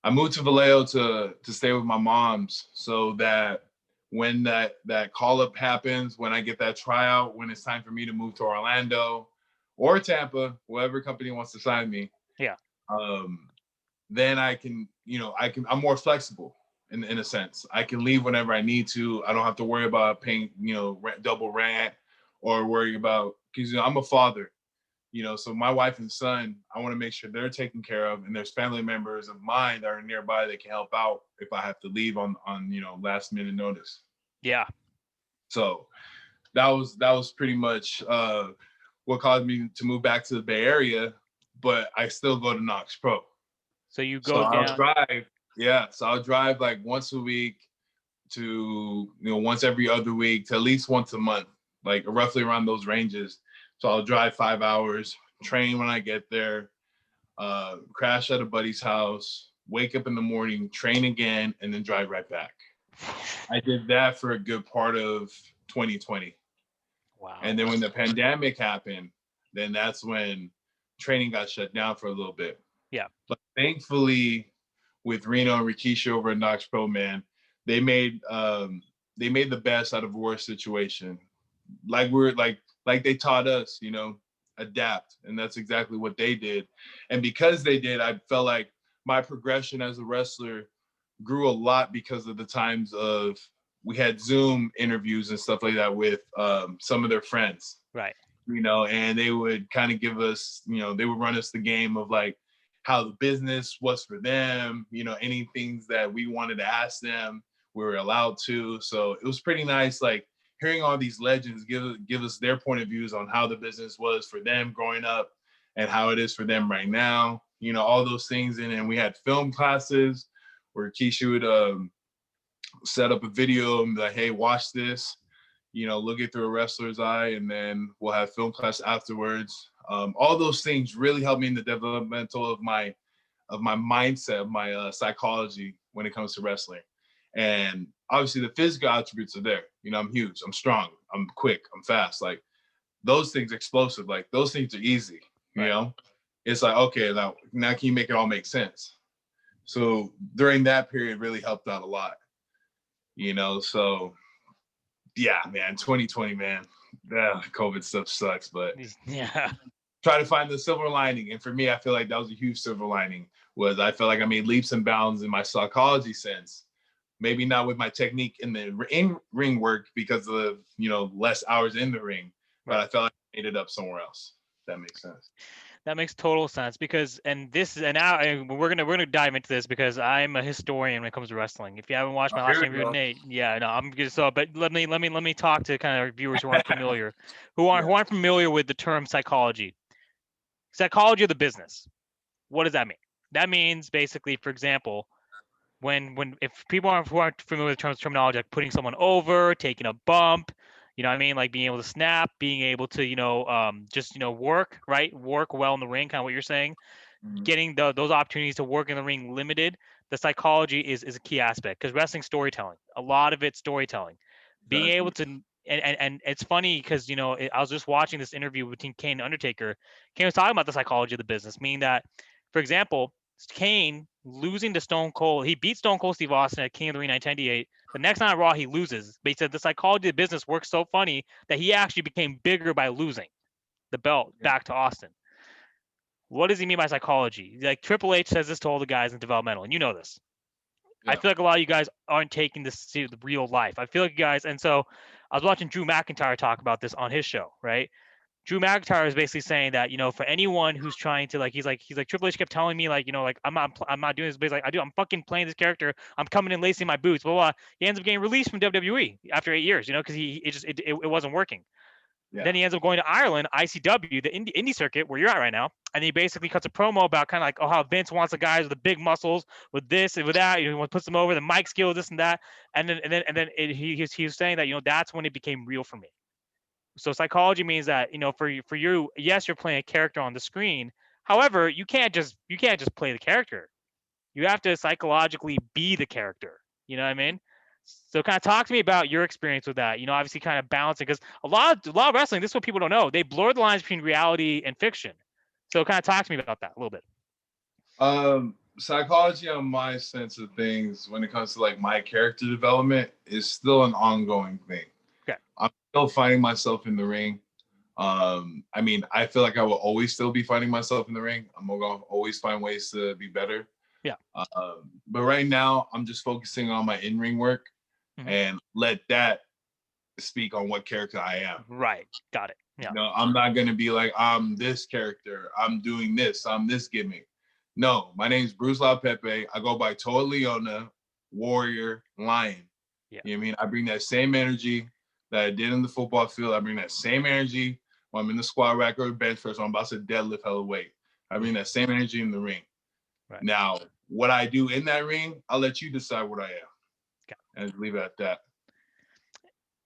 I moved to Vallejo to stay with my mom's so that when that call up happens, when I get that tryout, when it's time for me to move to Orlando or Tampa, whatever company wants to sign me. Yeah. Then I can, I'm more flexible in a sense. I can leave whenever I need to. I don't have to worry about paying, double rent or worry about, because I'm a father. So my wife and son, I want to make sure they're taken care of, and there's family members of mine that are nearby that can help out if I have to leave on last minute notice. Yeah. So that was pretty much what caused me to move back to the Bay Area, but I still go to KnokxPro. So you go down. I'll drive. Yeah. So I'll drive like once a week to, once every other week to at least once a month, like roughly around those ranges. So I'll drive 5 hours, train when I get there, crash at a buddy's house, wake up in the morning, train again, and then drive right back. I did that for a good part of 2020. Wow. And then when the pandemic happened, then that's when training got shut down for a little bit. Yeah. But thankfully, with Reno and Rikishi over at KnokxPro, man, they made the best out of a worse situation. Like they taught us, adapt. And that's exactly what they did. And because they did, I felt like my progression as a wrestler grew a lot because of the times of we had Zoom interviews and stuff like that with some of their friends. Right. And they would kind of give us, they would run us the game of like how the business was for them, any things that we wanted to ask them, we were allowed to. So it was pretty nice, like hearing all these legends give us their point of views on how the business was for them growing up and how it is for them right now, all those things. And we had film classes where Keisha would set up a video and be like, hey, watch this, look it through a wrestler's eye, and then we'll have film class afterwards. All those things really helped me in the developmental of my mindset, of my psychology when it comes to wrestling. And obviously the physical attributes are there. I'm huge, I'm strong, I'm quick, I'm fast. Like those things, explosive, like those things are easy, It's like, okay, now can you make it all make sense? So during that period really helped out a lot, so yeah, man, 2020, man, COVID stuff sucks, but yeah, try to find the silver lining. And for me, I feel like that was a huge silver lining. Was I felt like I made leaps and bounds in my psychology sense. Maybe not with my technique in the ring work because of less hours in the ring, but I felt like I made it up somewhere else. If that makes sense. That makes total sense because, now we're gonna dive into this because I'm a historian when it comes to wrestling. If you haven't watched my last interview with Nate, yeah, no, I'm good. So, but let me talk to kind of viewers who aren't familiar, who aren't familiar with the term psychology of the business. What does that mean? That means basically, for example, if people aren't familiar with the terminology, like putting someone over, taking a bump, like being able to snap, being able to, just, work well in the ring, kind of what you're saying, getting those opportunities to work in the ring limited. The psychology is a key aspect because wrestling storytelling, a lot of it's storytelling, being able to, and it's funny because, I was just watching this interview between Kane and Undertaker. Kane was talking about the psychology of the business, meaning that, for example, Kane losing to Stone Cold, he beat Stone Cold Steve Austin at King of the Ring 1998. The next night on Raw, he loses. But he said the psychology of the business works so funny that he actually became bigger by losing the belt back to Austin. What does he mean by psychology? Like Triple H says this to all the guys in developmental, and you know this. I Yeah. feel like a lot of you guys aren't taking this to the real life. I feel like you guys, and so I was watching Drew McIntyre talk about this on his show, right? Drew McIntyre is basically saying that, for anyone who's trying to he's like Triple H kept telling me like I'm not doing this, but he's like I'm fucking playing this character. I'm coming in lacing my boots, blah blah. He ends up getting released from WWE after 8 years, because it wasn't working. Yeah. Then he ends up going to Ireland, ICW, the indie circuit where you're at right now, and he basically cuts a promo about kind of like, how Vince wants the guys with the big muscles, with this and with that. He puts them over the mic skill, this and that, he was saying that that's when it became real for me. So psychology means that for you, yes, you're playing a character on the screen. However, you can't just play the character. You have to psychologically be the character. You know what I mean? So kind of talk to me about your experience with that. Obviously kind of balancing, because a lot of wrestling, this is what people don't know. They blur the lines between reality and fiction. So kind of talk to me about that a little bit. Psychology on my sense of things when it comes to like my character development is still an ongoing thing. Okay. I'm still finding myself in the ring. I mean, I feel like I will always still be finding myself in the ring. I'm gonna always find ways to be better. Yeah. But right now, I'm just focusing on my in-ring work and let that speak on what character I am. Right. Got it. Yeah. I'm not gonna be like, I'm this character, I'm doing this, I'm this gimmick. No, my name's Bruce Leaupepe. I go by Toa Liona, Warrior, Lion. Yeah. You know what I mean? I bring that same energy that I did in the football field. I bring that same energy when I'm in the squat rack or bench press, or I'm about to deadlift hella weight. I bring that same energy in the ring. Right. Now, what I do in that ring, I'll let you decide what I am. Okay. And leave it at that.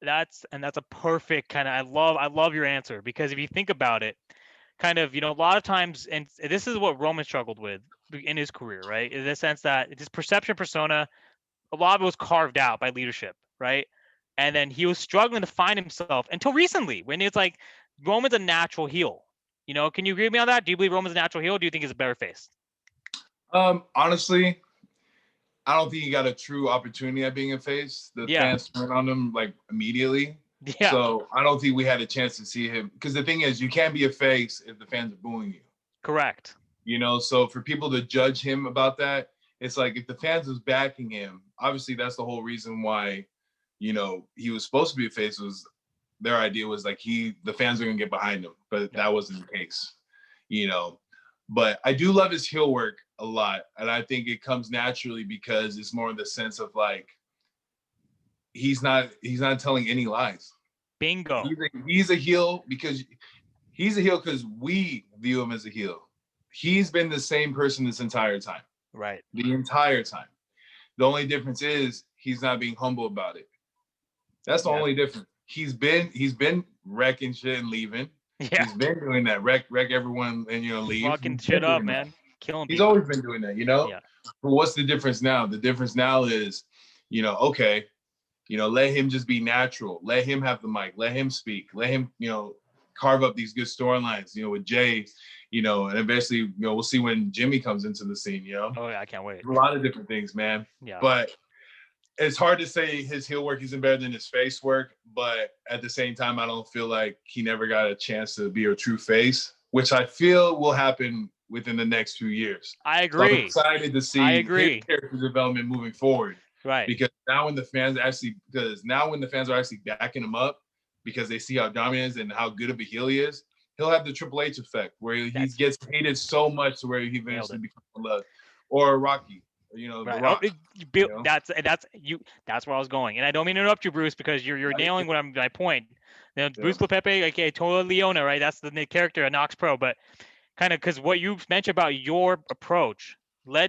That's a perfect kind of, I love your answer, because if you think about it, kind of, a lot of times, and this is what Roman struggled with in his career, right? In the sense that his perception persona, a lot of it was carved out by leadership, right? And then he was struggling to find himself until recently, when it's like Roman's a natural heel. Can you agree with me on that? Do you believe Roman's a natural heel? Or do you think he's a better face? Honestly, I don't think he got a true opportunity at being a face. The fans turned on him like immediately. Yeah. So I don't think we had a chance to see him, because the thing is, you can't be a face if the fans are booing you. Correct. So for people to judge him about that, it's like, if the fans was backing him, obviously that's the whole reason why, he was supposed to be a face. Was their idea was like the fans are gonna get behind him, but that wasn't the case. But I do love his heel work a lot, and I think it comes naturally because it's more in the sense of like, he's not telling any lies. Bingo. He's a heel because we view him as a heel. He's been the same person this entire time. Right. The entire time. The only difference is he's not being humble about it. That's the only difference. He's been wrecking shit and leaving. Yeah. He's been doing that. Wreck everyone and leave. Fucking shit up, man. Killing people. He's always been doing that, Yeah. But what's the difference now? The difference now is, okay, let him just be natural. Let him have the mic. Let him speak. Let him, carve up these good storylines, with Jay, and eventually, we'll see when Jimmy comes into the scene, Oh, yeah, I can't wait. A lot of different things, man. Yeah. But it's hard to say his heel work isn't better than his face work, but at the same time, I don't feel like he never got a chance to be a true face, which I feel will happen within the next few years. I agree. So I'm excited to see his character development moving forward. Right. Because now when the fans are actually backing him up, because they see how dominant he is and how good of a heel he is, he'll have the Triple H effect, where he gets hated so much to where he eventually becomes loved. Or Rocky. Right. The Rock, that's where I was going, and I don't mean to interrupt you, Bruce, because you're nailing my point. Bruce Leaupepe, aka Toa Liona, right? That's the character of KnokxPro, but kind of because what you mentioned about your approach, you're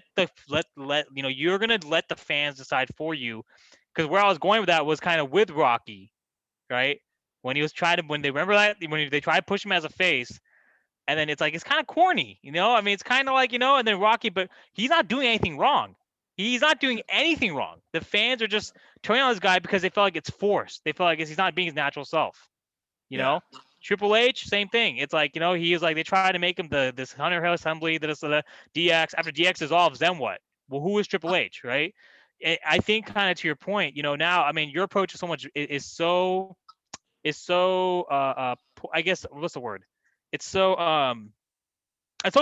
gonna let the fans decide for you, because where I was going with that was kind of with Rocky, right? When they tried to push him as a face. And then it's like, it's kind of corny, I mean, it's kind of like, and then Rocky, but he's not doing anything wrong. He's not doing anything wrong. The fans are just turning on this guy because they feel like it's forced. They feel like he's not being his natural self, know? Triple H, same thing. It's like, he is like, they try to make him this Hunter Hill Assembly, the DX. After DX dissolves, then what? Well, who is Triple H, right? I think kind of to your point, now, I mean, your approach is so I guess, what's the word? It's so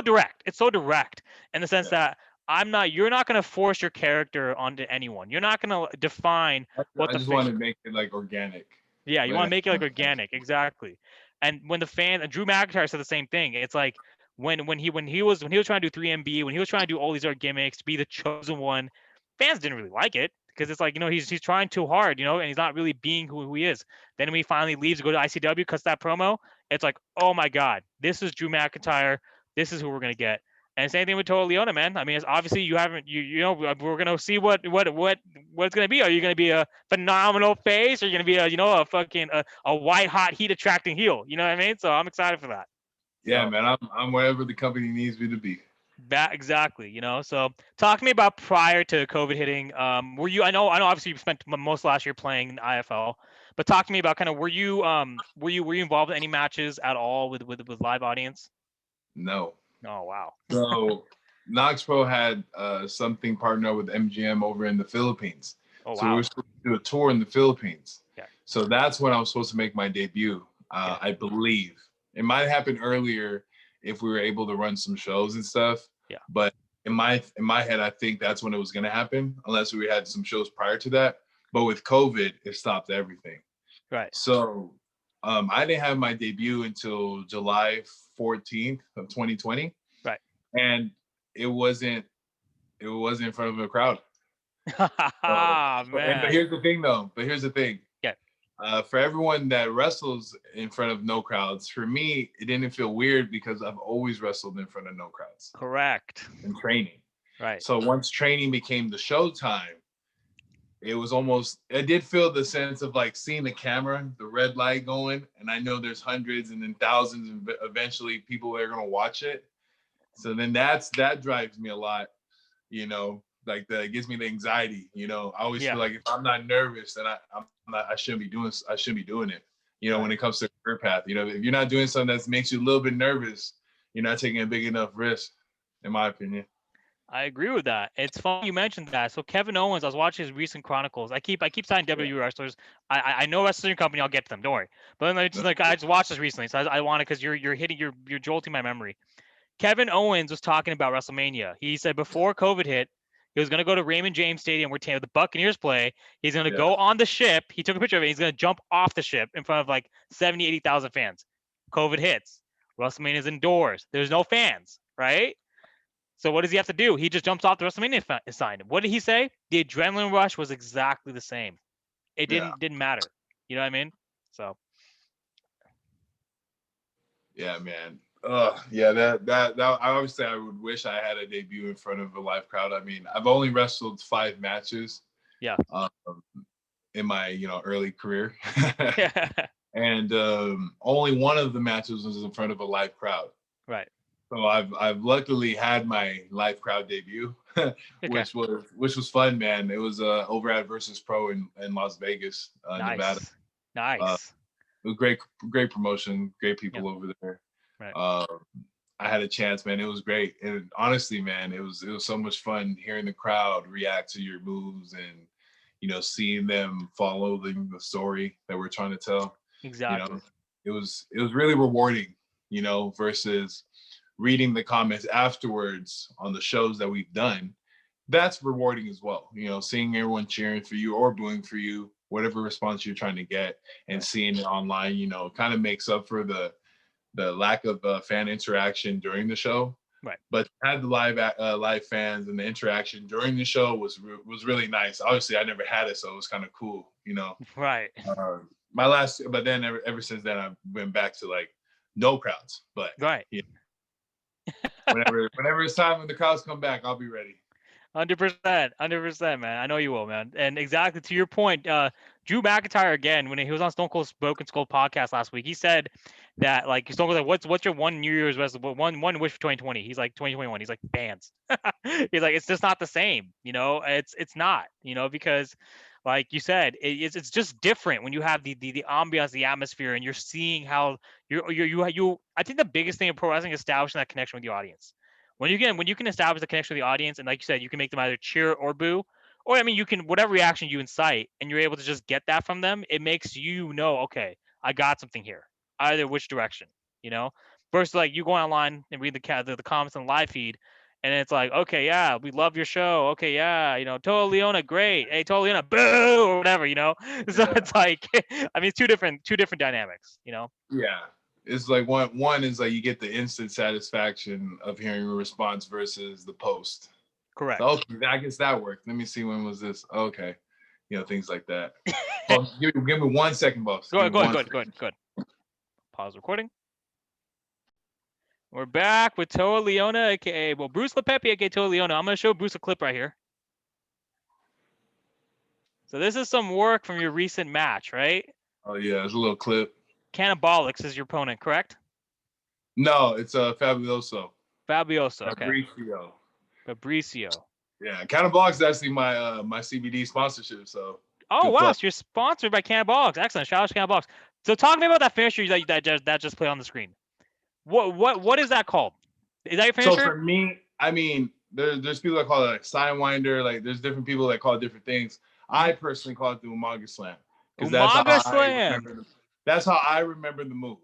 direct. It's so direct in the sense that you're not going to force your character onto anyone. You're not going to define what I the just want to make it like organic. yeah, you Let want to it make it like happen. organic, exactly. And when the fan and Drew McIntyre said the same thing. It's like when he was trying to do 3MB, when he was trying to do all these other gimmicks to be the chosen one, fans didn't really like it because it's like, he's trying too hard, and he's not really being who he is. Then when he finally leaves to go to ICW, cuts that promo, it's like, oh my God, this is Drew McIntyre. This is who we're gonna get. And same thing with Toa Liona, man. I mean, it's obviously you haven't, we're gonna see what it's gonna be. Are you gonna be a phenomenal face, or are you gonna be a fucking a white hot heat attracting heel? You know what I mean? So I'm excited for that. Yeah, So man, I'm wherever the company needs me to be. that exactly. So talk to me about prior to COVID hitting. Were you? I know. Obviously, you spent most last year playing in IFL, but talk to me about kind of were you involved in any matches at all with live audience? No. Oh wow. So KnokxPro had something partner with MGM over in the Philippines. Oh So we were wow. supposed to do a tour in the Philippines. Yeah. So that's when I was supposed to make my debut. Yeah. I believe it might happen earlier if we were able to run some shows and stuff. Yeah. But in my head, I think that's when it was going to happen, unless we had some shows prior to that. But with COVID, it stopped everything. Right. So I didn't have my debut until July 14th of 2020, Right. and it wasn't in front of a crowd. But Man. here's the thing, though. But here's the thing. Yeah. For everyone that wrestles in front of no crowds, for me, it didn't feel weird because I've always wrestled in front of no crowds Correct. in training. Right. So once training became the show time, it was almost, I did feel the sense of like seeing the camera, the red light going, and I know there's hundreds and then thousands and eventually people that are going to watch it. So then that drives me a lot, like that gives me the anxiety. I always Yeah. feel like if I'm not nervous, then I shouldn't be doing it. Right. When it comes to career path, if you're not doing something that makes you a little bit nervous, you're not taking a big enough risk, in my opinion. I agree with that. It's funny you mentioned that. So Kevin Owens, I was watching his recent chronicles. I keep signing WWE wrestlers. I know wrestling company. I'll get to them. Don't worry. But then I just watched this recently, so I want to because you're jolting my memory. Kevin Owens was talking about WrestleMania. He said before COVID hit, he was going to go to Raymond James Stadium where the Buccaneers play. He's going to go on the ship. He took a picture of it. He's going to jump off the ship in front of like 70, 80,000 fans. COVID hits. WrestleMania's indoors. There's no fans, right? So what does he have to do? He just jumps off the WrestleMania sign. What did he say? The adrenaline rush was exactly the same. It didn't matter. You know what I mean? So. Yeah, man. Yeah, that obviously I would wish I had a debut in front of a live crowd. I mean, I've only wrestled 5 matches. Yeah. In my early career, Yeah. and only one of the matches was in front of a live crowd. Right. So I've luckily had my live crowd debut, which was fun, man. It was over at Versus Pro in Las Vegas, Nice. Nevada. Nice. It was great promotion, great people over there. Right. I had a chance, man. It was great, and honestly, man, it was so much fun hearing the crowd react to your moves and seeing them follow the story that we're trying to tell. Exactly. It was really rewarding, versus reading the comments afterwards on the shows that we've done. That's rewarding as well. Seeing everyone cheering for you or booing for you, whatever response you're trying to get, and seeing it online, kind of makes up for the lack of fan interaction during the show. Right. But had the live fans and the interaction during the show was really nice. Obviously, I never had it, so it was kind of cool, Right. But then ever since then, I went back to like no crowds. But right. Whenever it's time when the crowds come back, I'll be ready. 100%, man. I know you will, man. And exactly to your point, Drew McIntyre again, when he was on Stone Cold's Broken Skull podcast last week, he said that like Stone Cold like, what's your one New Year's resolution, one wish for 2020? He's like 2021. He's like fans. He's like it's just not the same, It's not, because like you said, it's just different when you have the ambiance, the atmosphere, and you're seeing how you. I think the biggest thing in pro wrestling is establishing that connection with the audience. When you can establish the connection with the audience, and like you said, you can make them either cheer or boo, or I mean, you can whatever reaction you incite, and you're able to just get that from them. It makes okay, I got something here, either which direction, Versus like you go online and read the comments on the live feed, And it's like, okay, yeah, we love your show. Okay, yeah, Toa Liona, great. Hey, Toa Liona, boo, or whatever, So Yeah. it's like, I mean, it's two different dynamics, Yeah. It's like one is like you get the instant satisfaction of hearing a response versus the post. Correct. So, okay, I guess that worked. Let me see, when was this? Okay. Things like that. Oh, give me 1 second, boss. Go ahead. Pause recording. We're back with Toa Liona, aka Bruce Leaupepe, aka Toa Liona. I'm gonna show Bruce a clip right here. So this is some work from your recent match, right? Oh yeah, it's a little clip. Cannabolics is your opponent, correct? No, it's Fabuloso. Fabioso, okay. Fabricio. Yeah, Cannabolics is actually my my CBD sponsorship. So. Oh wow, so you're sponsored by Cannabolics. Excellent. Shout out to Cannabolics. So talk to me about that finisher that just played on the screen. What is that called? Is that your finisher? So for me, I mean, there's people that call it like Sidewinder. Like there's different people that call it different things. I personally call it the Umaga Slam because that's how I remember the move.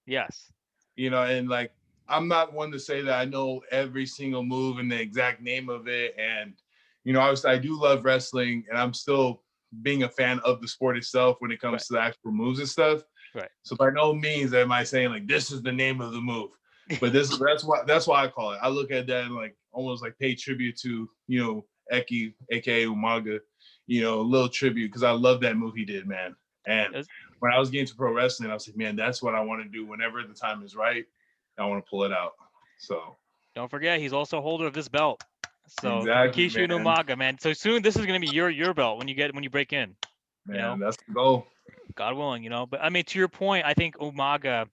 Yes. And like I'm not one to say that I know every single move and the exact name of it. And obviously I do love wrestling, and I'm still being a fan of the sport itself when it comes to the actual moves and stuff. Right. So by no means am I saying like this is the name of the move, but that's why I call it. I look at that and like almost like pay tribute to Eki, aka Umaga, a little tribute, because I love that move he did, man. And when I was getting to pro wrestling, I was like, man, that's what I want to do whenever the time is right. I want to pull it out. So don't forget, he's also a holder of this belt. So exactly, Rikishi and Umaga, man. So soon this is gonna be your belt when you break in. Man, that's the goal. God willing, But I mean, to your point, I think Umaga,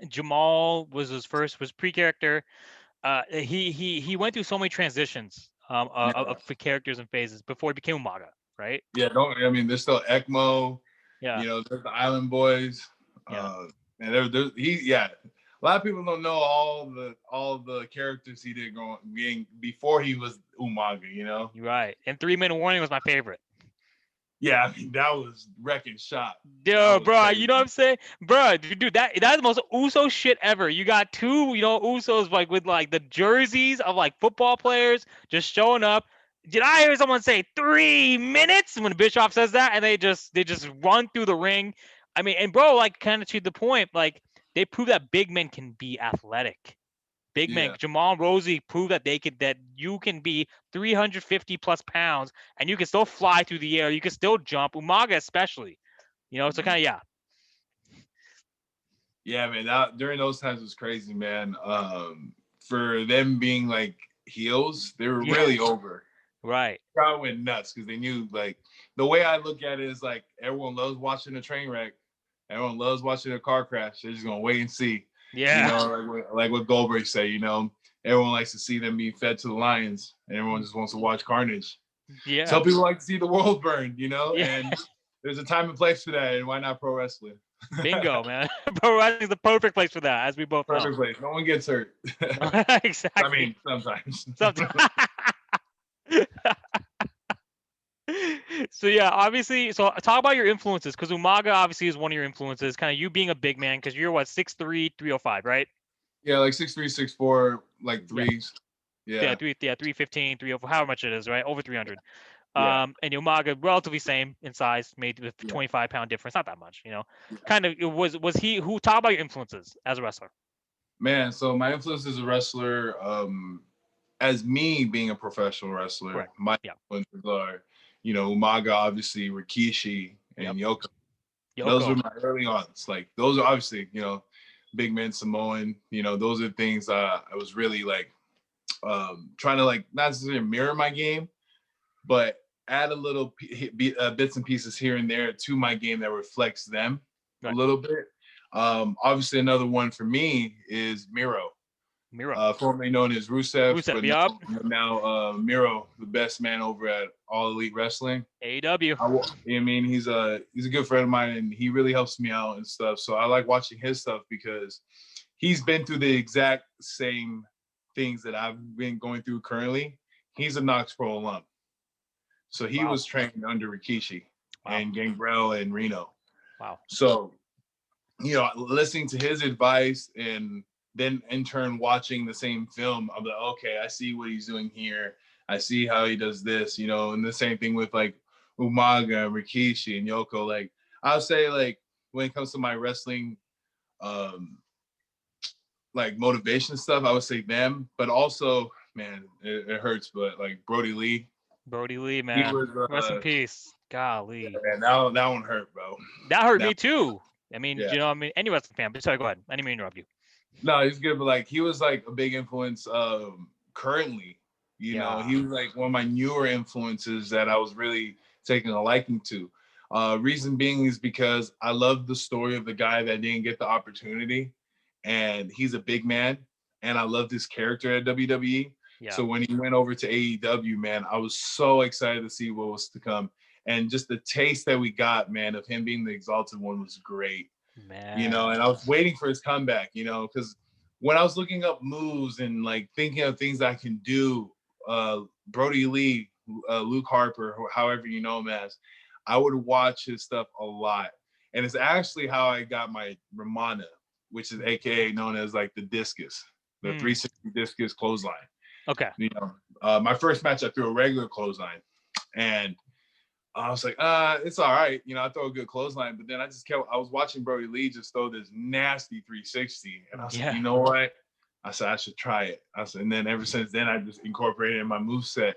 Jamal was pre-character. He went through so many transitions of characters and phases before he became Umaga, right? Yeah, there's still ECMO. Yeah. There's the Island Boys. Yeah. And a lot of people don't know all the characters he did being before he was Umaga, Right. And 3-minute warning was my favorite. Yeah, I mean, that was wrecking shop. Yo, bro, crazy. You know what I'm saying? Bro, dude, that's the most Uso shit ever. You got two, Usos like with like the jerseys of like football players just showing up. Did I hear someone say 3 minutes when Bischoff says that, and they just run through the ring? I mean, and bro, like kind of to the point, like they prove that big men can be athletic. Big men, Jamal and Rosie proved that you can be 350 plus pounds and you can still fly through the air. You can still jump. Umaga especially, so kind of Yeah, man. During those times was crazy, man. For them being like heels, they were really over. Right. The crowd went nuts because they knew, like, the way I look at it is like everyone loves watching a train wreck. Everyone loves watching a car crash. They're just gonna wait and see. Yeah. Like what Goldberg say. Everyone likes to see them being fed to the lions, and everyone just wants to watch carnage. Yeah. Some people like to see the world burn. Yeah. And there's a time and place for that. And why not pro wrestling? Bingo, man. Pro wrestling is the perfect place for that, as we both know. Perfect place. No one gets hurt. Exactly. I mean, sometimes. So yeah, obviously, so talk about your influences, because Umaga obviously is one of your influences, kind of you being a big man, because you're what, 6'3", 305, right? Yeah, like 6'3", 6'4", like threes. Yeah, 315, 304, however much it is, right? Over 300. Yeah. And Umaga relatively same in size, maybe with 25-pound difference, not that much, Kind of was he who talk about your influences as a wrestler? Man, so my influence as a wrestler, as me being a professional wrestler, Correct. my influences are, Umaga, obviously, Rikishi, and Yoko. Those were my early ons. Like, those are obviously, big men, Samoan, those are things I was really like trying to like not necessarily mirror my game, but add a little bits and pieces here and there to my game that reflects them a little bit. Obviously, another one for me is Miro, formerly known as Rusev, but now Miro, the best man over at All Elite Wrestling, AEW. I mean, he's a good friend of mine, and he really helps me out and stuff. So I like watching his stuff because he's been through the exact same things that I've been going through currently. He's a KnokxPro alum. So he was trained under Rikishi and Gangrel and Reno. Wow. So, listening to his advice and then in turn watching the same film, I'm like, okay, I see what he's doing here. I see how he does this, you know, and the same thing with like Umaga, Rikishi, and Yoko. Like I'll say, like when it comes to my wrestling, um, like motivation stuff, I would say them, but also, man, it hurts, but like Brody Lee. Brody Lee, He man. was, Rest in peace. Golly. man, that one hurt, bro. That hurt That, me too. I mean, yeah. you know, I mean, any wrestling fan. But sorry, go ahead. I didn't mean to interrupt you. No, he's good, but like he was like a big influence currently. You know, Yeah. he was like one of my newer influences that I was really taking a liking to. Reason being is because I love the story of the guy that didn't get the opportunity, and he's a big man, and I loved his character at WWE. Yeah. So when he went over to AEW, man, I was so excited to see what was to come, and just the taste that we got, man, of him being the Exalted One was great. Man. You know, and I was waiting for his comeback, you know, because when I was looking up moves and like thinking of things I can do, Brody Lee, Luke Harper, however you know him as, I would watch his stuff a lot. And it's actually how I got my Ramana, which is AKA known as like the discus, the 360 discus clothesline. Okay. You know, my first match, I threw a regular clothesline, and I was like, it's all right. You know, I throw a good clothesline, but then I was watching Brody Lee just throw this nasty 360. And I was like, you know what? I said, I should try it. I said, and then ever since then, I just incorporated it in my moveset,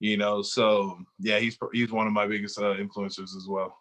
you know? So yeah, he's one of my biggest influencers as well.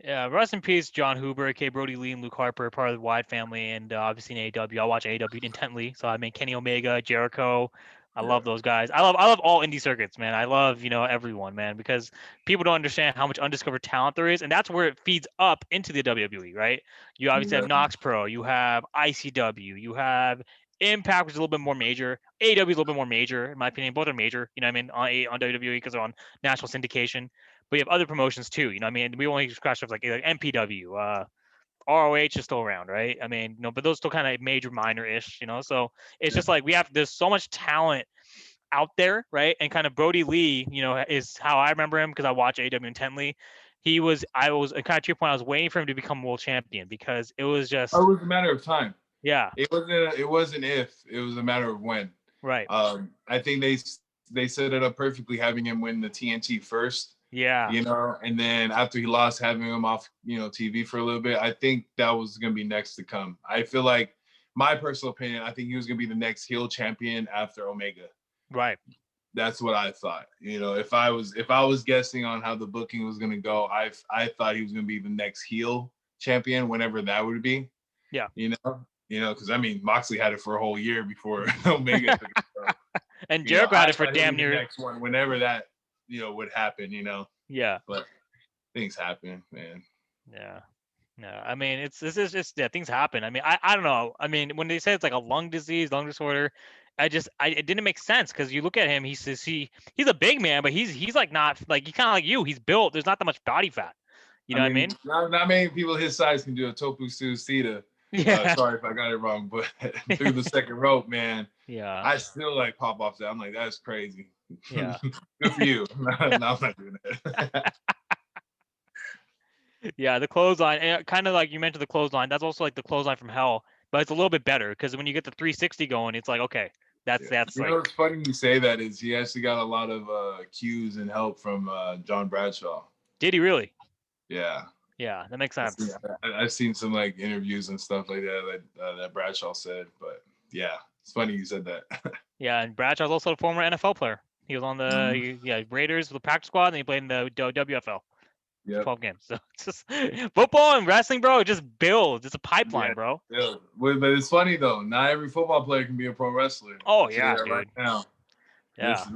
Yeah, rest in peace, John Huber, aka Brody Lee, and Luke Harper, part of the Wide family, and obviously in AEW. I watch AEW intently, so I mean Kenny Omega, Jericho. I love those guys. I love all indie circuits, man. I love, you know, everyone, man, because people don't understand how much undiscovered talent there is, and that's where it feeds up into the WWE, right? You obviously have KnokxPro, you have ICW, you have Impact, which is a little bit more major. AEW is a little bit more major, in my opinion. Both are major, you know what I mean, on WWE because they're on national syndication. But you have other promotions too, you know what I mean? We only scratch off like MPW, ROH is still around, right? I mean, you know, but those still kind of major minor-ish, you know. So it's just like there's so much talent out there, right? And kind of Brody Lee, you know, is how I remember him because I watch AEW intently. I was kind of to your point, I was waiting for him to become world champion because it was just. It was a matter of time. Yeah. It wasn't if, it was a matter of when. Right. I think they set it up perfectly, having him win the TNT first. Yeah. You know, and then after he lost, having him off, you know, TV for a little bit, I think that was going to be next to come. I feel like, my personal opinion, I think he was going to be the next heel champion after Omega. Right. That's what I thought. You know, if I was guessing on how the booking was going to go, I thought he was going to be the next heel champion, whenever that would be. Yeah. You know, because I mean, Moxley had it for a whole year before Omega took it. So, and Jericho had it for damn near the next one, whenever that, you know, would happen, you know. Yeah. But things happen, man. Yeah. Yeah. I mean, it's things happen. I mean, I don't know. I mean, when they say it's like a lung disease, lung disorder, it didn't make sense because you look at him, he's a big man, but he's like not like he's kind of like you. He's built. There's not that much body fat. You know what I mean? Not many people his size can do a Topu Suicida. Yeah. Sorry if I got it wrong, but through the second rope, man. Yeah. I still like pop off that. I'm like, that's crazy. Yeah. Good for you. No, I'm not doing that. Yeah, the clothesline, and kind of like you mentioned the clothesline. That's also like the clothesline from hell, but it's a little bit better because when you get the 360 going, it's like okay, that's you like. know what's funny you say that is he actually got a lot of cues and help from John Bradshaw. Did he really? Yeah. Yeah, that makes sense. I've seen some like interviews and stuff like that Bradshaw said, but yeah, it's funny you said that. Yeah, and Bradshaw's also a former NFL player. He was on the Raiders, the practice squad, and he played in the WFL. Yeah, 12 games. So it's just football and wrestling, bro. It just builds. It's a pipeline, bro. Yeah. But it's funny though. Not every football player can be a pro wrestler. Oh yeah, dude. Right now. Yeah.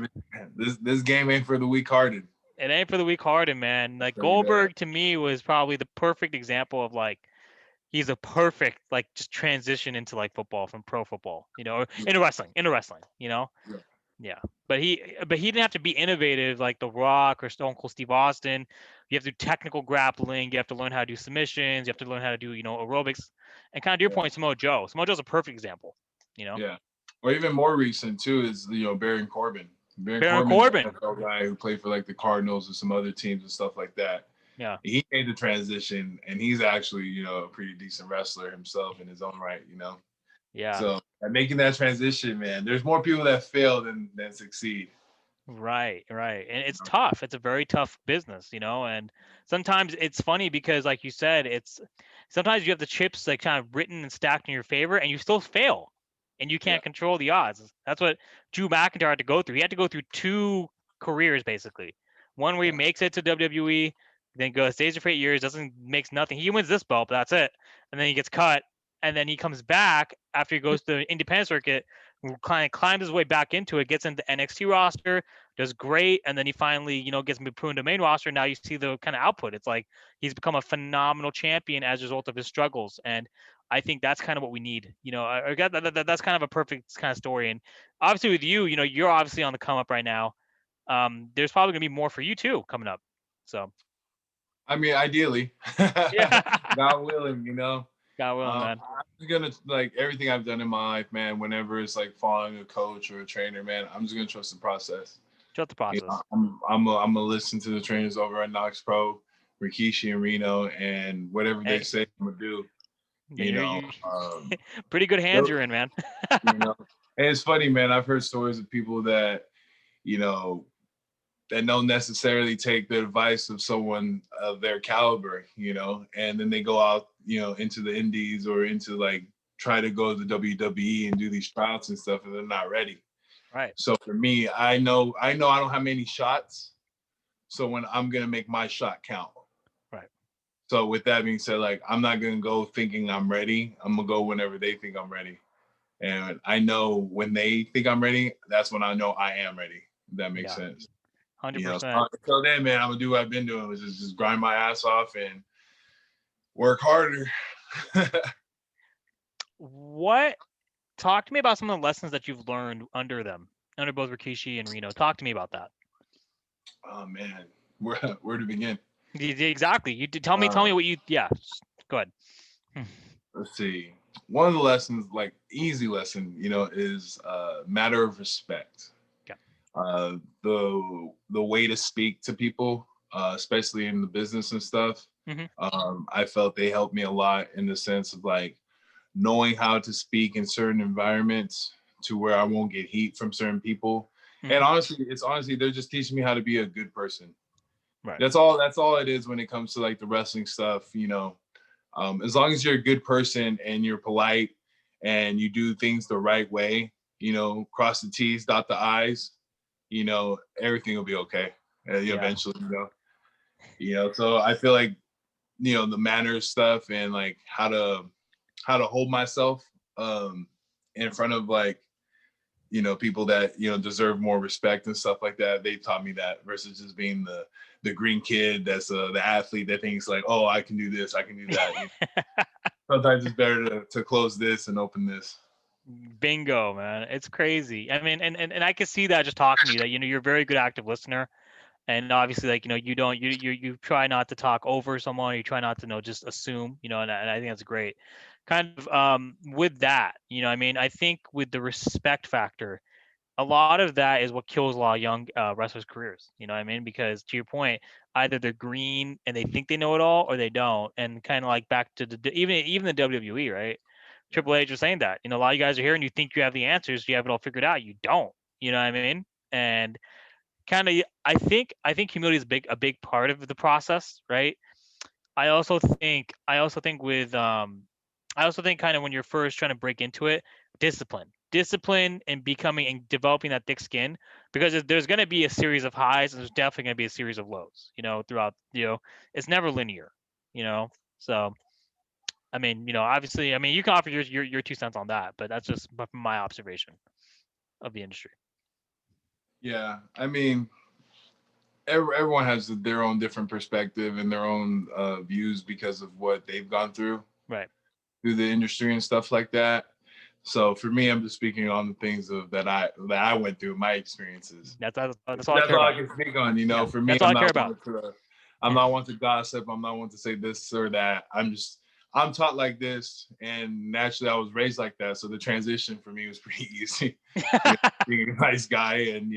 This game ain't for the weak-hearted. It ain't for the weak-hearted, man. Like Goldberg to me was probably the perfect example of like he's a perfect like just transition into like football from pro football, you know, into wrestling, you know. Yeah. But he didn't have to be innovative like The Rock or Stone Cold Steve Austin. You have to do technical grappling. You have to learn how to do submissions. You have to learn how to do, you know, aerobics. And kind of to your point, Samoa Joe. Samoa Joe's a perfect example, you know? Yeah. Or even more recent, too, is, you know, Baron Corbin. Baron Corbin. A guy who played for, like, the Cardinals and some other teams and stuff like that. Yeah. He made the transition, and he's actually, you know, a pretty decent wrestler himself in his own right, you know? Yeah. So making that transition, man, there's more people that fail than succeed. Right, right. And it's tough. It's a very tough business, and sometimes it's funny because like you said, it's sometimes you have the chips like kind of written and stacked in your favor and you still fail and you Yeah. can't control the odds. That's what Drew McIntyre had to go through. He had to go through two careers basically. One where he Yeah. makes it to WWE, then goes stays there for 8 years, makes nothing. He wins this belt, but that's it. And then he gets cut and then he comes back after he goes to the independent circuit, kind of climbs his way back into it, gets into NXT roster, does great, and then he finally, gets put into main roster. Now you see the kind of output. It's like he's become a phenomenal champion as a result of his struggles, and I think that's kind of what we need. That's kind of a perfect kind of story. And obviously with you, you're obviously on the come up right now. There's probably gonna be more for you too coming up. So I mean, ideally, yeah, God willing, God willing, man. I'm gonna like everything I've done in my life, man. Whenever it's like following a coach or a trainer, man, I'm just gonna trust the process. Trust the process. I'm gonna listen to the trainers over at KnokxPro, Rikishi and Reno, and whatever they say, I'm gonna do. Pretty good hands you're in, man. And it's funny, man. I've heard stories of people that you know that don't necessarily take the advice of someone of their caliber, and then they go out, into the indies or into like try to go to the WWE and do these tryouts and stuff, and they're not ready. Right. So for me, I know I don't have many shots. So when I'm gonna make my shot count. Right. So with that being said, like I'm not gonna go thinking I'm ready. I'm gonna go whenever they think I'm ready. And I know when they think I'm ready, that's when I know I am ready. If that makes sense. 100%. So until then, man, I'm gonna do what I've been doing, which is just grind my ass off and work harder. Talk to me about some of the lessons that you've learned under both Rikishi and Reno. Talk to me about that. Oh man, where to begin? Exactly. You tell me what you. Yeah. Go ahead. Let's see. One of the lessons, like easy lesson, is matter of respect. Okay. The way to speak to people, especially in the business and stuff. Mm-hmm. I felt they helped me a lot in the sense of like knowing how to speak in certain environments to where I won't get heat from certain people. Mm-hmm. And honestly, they're just teaching me how to be a good person. Right. That's all it is when it comes to like the wrestling stuff, as long as you're a good person and you're polite and you do things the right way, cross the T's, dot the I's, everything will be okay. Eventually, so I feel like, the manners stuff and like how to hold myself in front of like, people that, deserve more respect and stuff like that. They taught me that versus just being the green kid that's the athlete that thinks like, oh, I can do this, I can do that. Sometimes it's better to close this and open this. Bingo, man. It's crazy. I mean, and I can see that just talking to you that, you're a very good active listener. And obviously, like, you try not to talk over someone. You try not to just assume, and I think that's great. Kind of with that, I mean, I think with the respect factor, a lot of that is what kills a lot of young wrestlers' careers. You know what I mean? Because to your point, either they're green and they think they know it all, or they don't. And kind of like back to even the WWE, right? Triple H was saying that. A lot of you guys are here and you think you have the answers, you have it all figured out. You don't. You know what I mean? And kind of, I think humility is a big part of the process, right? I also think with I also think kind of when you're first trying to break into it, discipline and becoming and developing that thick skin, because there's going to be a series of highs and there's definitely going to be a series of lows, throughout, it's never linear, so I mean, obviously, I mean, you can offer your 2 cents on that, but that's just from my observation of the industry. Yeah, I mean, everyone has their own different perspective and their own views because of what they've gone through through the industry and stuff like that. So for me, I'm just speaking on the things that I went through, my experiences. That's all I care That's all about. I can speak on. Yeah, for me, that's all I care about. I'm not one to gossip. I'm not one to say this or that. I'm taught like this, and naturally I was raised like that. So the transition for me was pretty easy. Being a nice guy and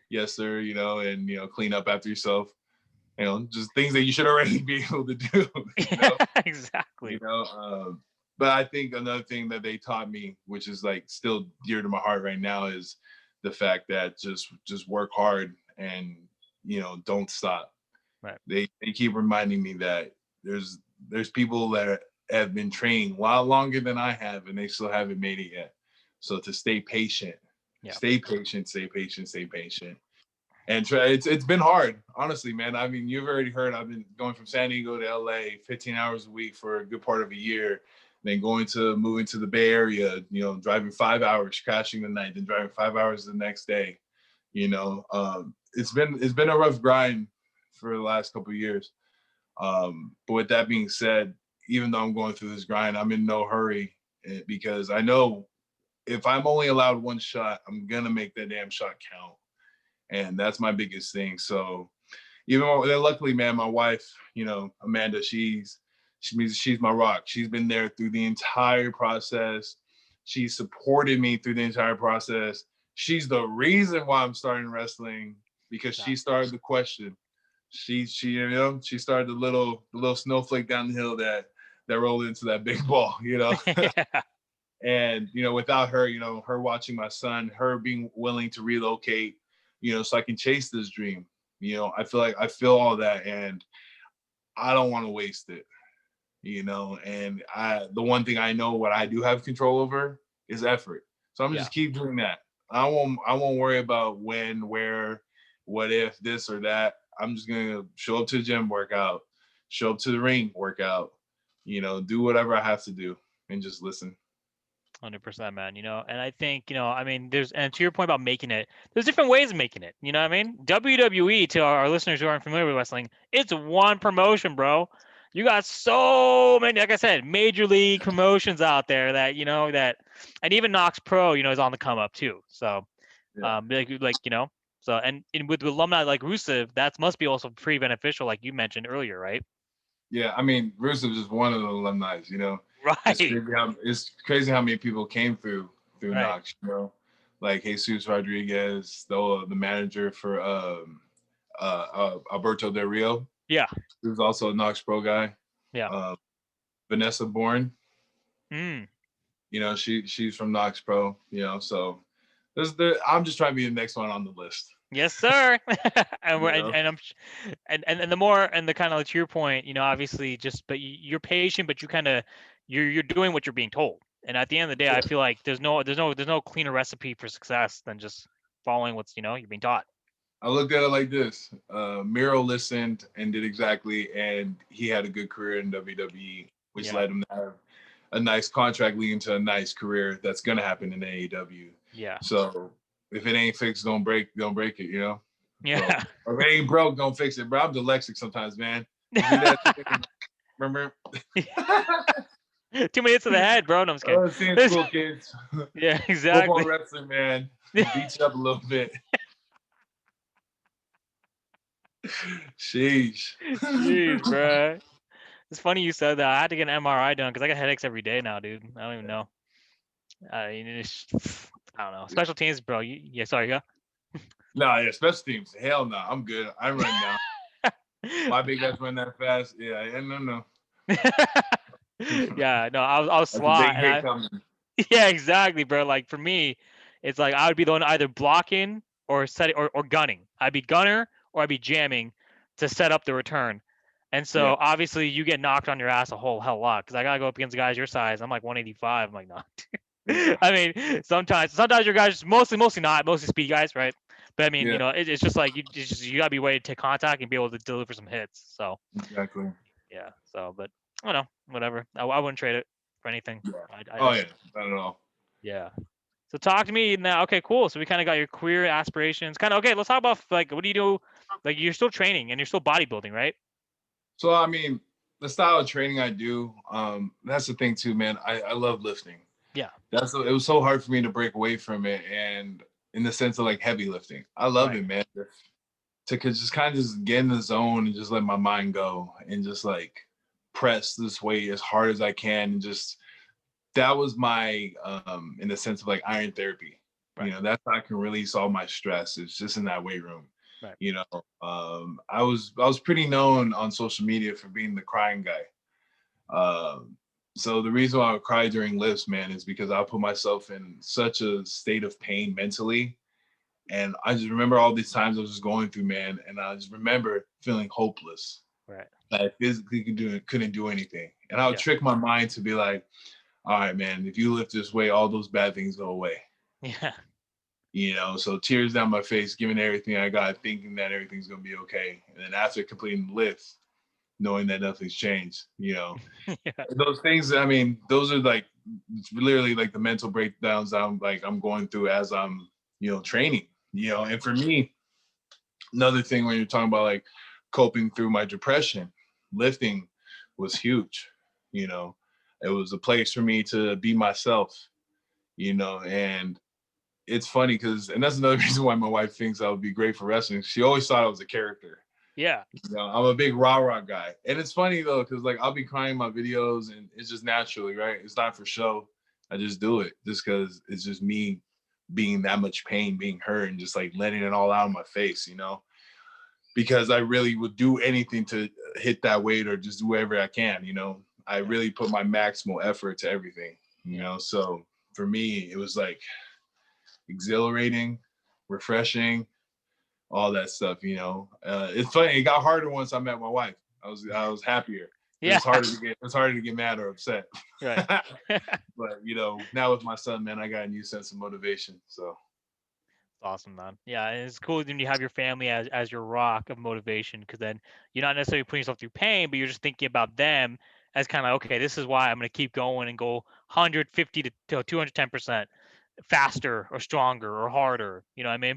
yes sir, and clean up after yourself. Just things that you should already be able to do. Exactly. But I think another thing that they taught me, which is like still dear to my heart right now, is the fact that just work hard and don't stop. Right. They keep reminding me that there's people that have been trained a lot longer than I have, and they still haven't made it yet. So to stay patient, Yeah. stay patient, stay patient, stay patient. And it's been hard, honestly, man. I mean, you've already heard I've been going from San Diego to LA 15 hours a week for a good part of a year, then moving to the Bay Area, driving 5 hours, crashing the night, then driving 5 hours the next day. It's been a rough grind for the last couple of years. But with that being said, even though I'm going through this grind, I'm in no hurry because I know if I'm only allowed one shot, I'm gonna make that damn shot count. And that's my biggest thing. So luckily, man, my wife, Amanda, she's my rock. She's been there through the entire process. She supported me through the entire process. She's the reason why I'm starting wrestling because she started the question. She started the little snowflake down the hill that rolled into that big ball, Yeah. And without her, her watching my son, her being willing to relocate, so I can chase this dream. I feel all that, and I don't want to waste it. And the one thing I know what I do have control over is effort. So I'm just keep doing that. I won't worry about when, where, what if, this or that. I'm just gonna show up to the gym, work out, show up to the ring, work out, do whatever I have to do and just listen. 100%, man. And I think, I mean, and to your point about making it, there's different ways of making it. You know what I mean? WWE, to our listeners who aren't familiar with wrestling, it's one promotion, bro. You got so many, like I said, major league promotions out there that, and even KnokxPro, is on the come up too. So, so, and with alumni like Rusev, that must be also pretty beneficial, like you mentioned earlier, right? Yeah, I mean, Rusev is one of the alumni. Right. It's crazy how many people came through Right. Knox. Like Jesus Rodriguez, the manager for Alberto Del Rio. Yeah. He was also a KnokxPro guy. Yeah. Vanessa Bourne. Mm. She's from KnokxPro. So I'm just trying to be the next one on the list. Yes, sir. And the more, and the kind of, to your point, obviously but you're patient, but you're doing what you're being told. And at the end of the day, I feel like there's no cleaner recipe for success than just following what's, you're being taught. I looked at it like this. Miro listened and did exactly, and he had a good career in WWE, which led him to have a nice contract leading to a nice career that's going to happen in AEW. Yeah. So if it ain't fixed, don't break it, Yeah. So, or if it ain't broke, don't fix it. Bro, I'm dyslexic sometimes, man. Remember? Too many hits to the head, bro. No, I'm just kidding. Seeing school kids. Yeah, exactly. Football wrestling, man. Beat you up a little bit. Sheesh. Jeez, bro. It's funny you said that. I had to get an MRI done because I got headaches every day now, dude. I don't even know. I don't know. Special teams, bro. Sorry, yeah. No, yeah, special teams. Hell no, I'm good. I run now. My big guys run that fast. Yeah, no. Yeah, no, I was SWAT. Yeah, exactly, bro. Like for me, it's like I would be the one either blocking or or gunning. I'd be gunner or I'd be jamming to set up the return. And so obviously you get knocked on your ass a whole hell lot because I gotta go up against guys your size. I'm like 185. I'm like, no. I mean, sometimes your guys mostly not, mostly speed guys, right? But I mean, it's just like you gotta be ready to take contact and be able to deliver some hits. So exactly. Yeah. So, but I don't know, whatever. I wouldn't trade it for anything. Yeah. Not at all. Yeah. So talk to me now. Okay, cool. So we kind of got your career aspirations. Okay, let's talk about like what do you do? Like you're still training and you're still bodybuilding, right? So I mean, the style of training I do, that's the thing too, man. I love lifting. Yeah. It was so hard for me to break away from it, and in the sense of like heavy lifting. I love it, man. To just kind of just get in the zone and just let my mind go and just like press this weight as hard as I can, and just that was my in the sense of like iron therapy. Right. That's how I can release all my stress. It's just in that weight room. Right. I was pretty known on social media for being the crying guy. So the reason why I would cry during lifts, man, is because I put myself in such a state of pain mentally. And I just remember all these times I was just going through, man. And I just remember feeling hopeless. Right. I physically couldn't do anything. And I would Yeah. trick my mind to be like, all right, man, if you lift this weight, all those bad things go away. Yeah. So tears down my face, giving everything I got, thinking that everything's going to be okay. And then after completing the lift, knowing that nothing's changed, Yeah. those things, I mean, those are like literally like the mental breakdowns I'm going through as I'm, training, and for me, another thing when you're talking about like coping through my depression, lifting was huge. It was a place for me to be myself, and it's funny because, and that's another reason why my wife thinks I would be great for wrestling. She always thought I was a character. Yeah. I'm a big rah-rah guy. And it's funny though, because like I'll be crying in my videos and it's just naturally, right? It's not for show. I just do it just because it's just me being that much pain, being hurt, and just like letting it all out of my face, because I really would do anything to hit that weight or just do whatever I can, I really put my maximal effort to everything, so for me, it was like exhilarating, refreshing, all that stuff, it's funny. It got harder once I met my wife. I was happier. Yeah. It's harder to get mad or upset. Right. But now with my son, man, I got a new sense of motivation. So Awesome, man. Yeah, and it's cool when you have your family as your rock of motivation, because then you're not necessarily putting yourself through pain, but you're just thinking about them as kind of, okay, this is why I'm going to keep going and go 150 to 210% faster or stronger or harder,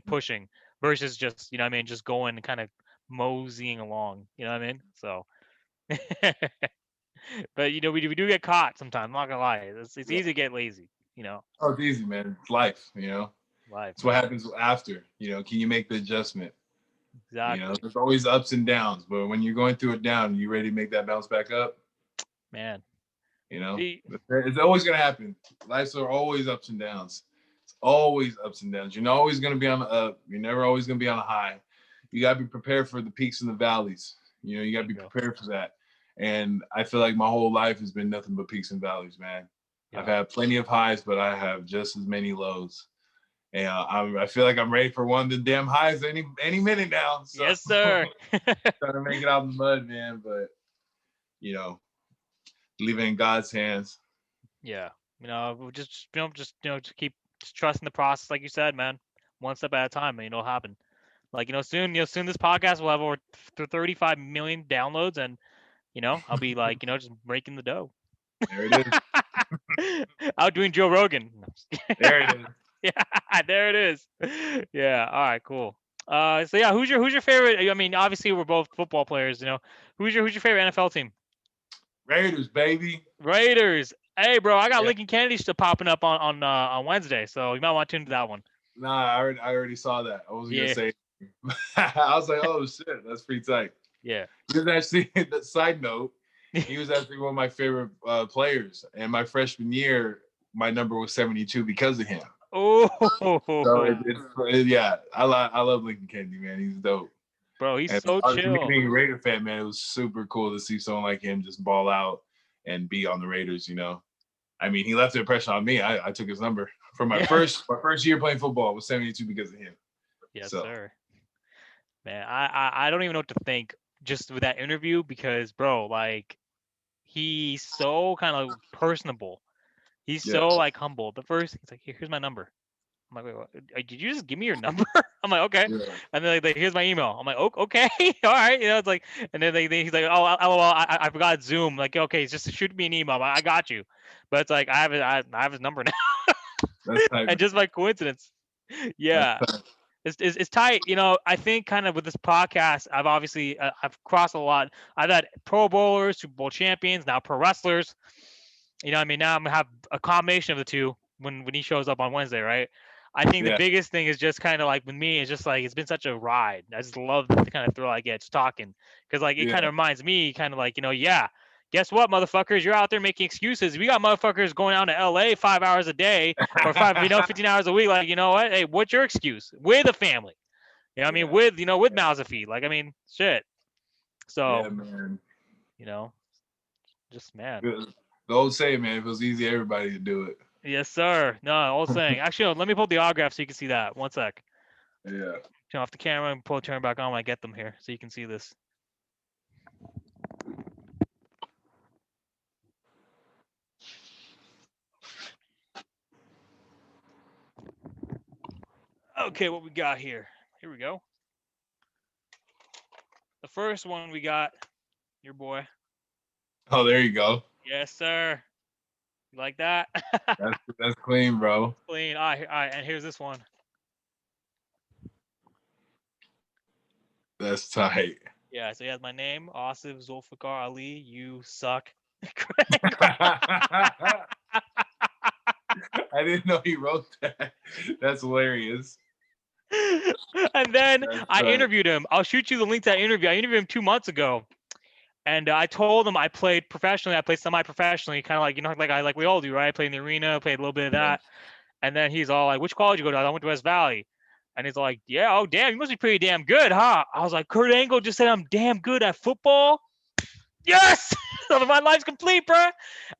pushing versus just, just going and kind of moseying along, So, but, we do get caught sometimes. I'm not going to lie. It's easy to get lazy, Oh, it's easy, man. It's life, Life. It's what happens after, can you make the adjustment? Exactly. There's always ups and downs, but when you're going through it down, you ready to make that bounce back up? Man. It's always going to happen. Life's are always ups and downs. It's always ups and downs. You're not always going to be on the up. You're never always going to be on a high. You got to be prepared for the peaks and the valleys. You got to be prepared for that. And I feel like my whole life has been nothing but peaks and valleys, man. Yeah. I've had plenty of highs, but I have just as many lows. And I feel like I'm ready for one of the damn highs any minute now. So. Yes, sir. Trying to make it out of the mud, man. But, leave it in God's hands. Yeah. Just keep trusting the process, like you said, man. One step at a time, and it'll happen. Like, soon this podcast will have over 35 million downloads, and, I'll be like, just breaking the dough. There it is. Outdoing Joe Rogan. There it is. Yeah, there it is. Yeah. All right, cool. So yeah, who's your favorite? I mean, obviously we're both football players, Who's your favorite NFL team? Raiders, baby. Raiders. Hey, bro, I got Lincoln Kennedy still popping up on Wednesday, so you might want to tune to that one. Nah, I already saw that. I wasn't gonna say. I was like, oh shit, that's pretty tight. Yeah. He was actually, the side note, he was actually one of my favorite players. And my freshman year, my number was 72 because of him. Oh. So yeah, I love Lincoln Kennedy, man. He's dope. Bro, he's so chill. Being a Raider fan, man, it was super cool to see someone like him just ball out and be on the Raiders, I mean, he left an impression on me. I took his number for my first year playing football was 72 because of him. Yes, sir. Man, I don't even know what to think just with that interview because, bro, like, he's so kind of personable. He's so like humble. The first he's like, here's my number. I'm like, wait, what? Did you just give me your number? I'm like, okay. Yeah. And then like, here's my email. I'm like, okay, all right. It's like, and then he's like, oh, LOL, I forgot Zoom. Like, okay, just shoot me an email. I got you. But it's like, I have his number now. That's tight. And just by coincidence. Yeah. It's tight. I think kind of with this podcast, I've obviously I've crossed a lot. I've had Pro Bowlers, Super Bowl champions, now pro wrestlers. I mean, now I'm gonna have a combination of the two when he shows up on Wednesday, right? I think the biggest thing is just kind of like with me, it's just like it's been such a ride. I just love the kind of thrill I get just talking because like it kind of reminds me kind of like guess what, motherfuckers, you're out there making excuses. We got motherfuckers going out to LA 5 hours a day or 15 hours a week. Like, you know what? Hey, what's your excuse? With a family, I mean, with mouths to feed. Like, I mean, shit. So, man. just man. The old saying, man, if it was easy, everybody would do it. Yes, sir. No, old saying. Actually, let me pull the autograph so you can see that. One sec. Yeah. Turn off the camera and turn it back on when I get them here so you can see this. Okay, what we got here? Here we go. The first one we got, your boy. Oh, there you go. Yes, sir. You like that? That's clean, bro. Clean. All right, and here's this one. That's tight. Yeah, so he has my name, Asif Zulfikar Ali. You suck. I didn't know he wrote that. That's hilarious. And then I interviewed him. I'll shoot you the link to that interview. I interviewed him 2 months ago. And I told him I played professionally. I played semi-professionally, kind of like, like we all do, right? I played in the arena, played a little bit of that. And then he's all like, which college you go to? I went to West Valley. And he's like, yeah, oh, damn, you must be pretty damn good, huh? I was like, Kurt Angle just said I'm damn good at football. Yes! My life's complete, bro.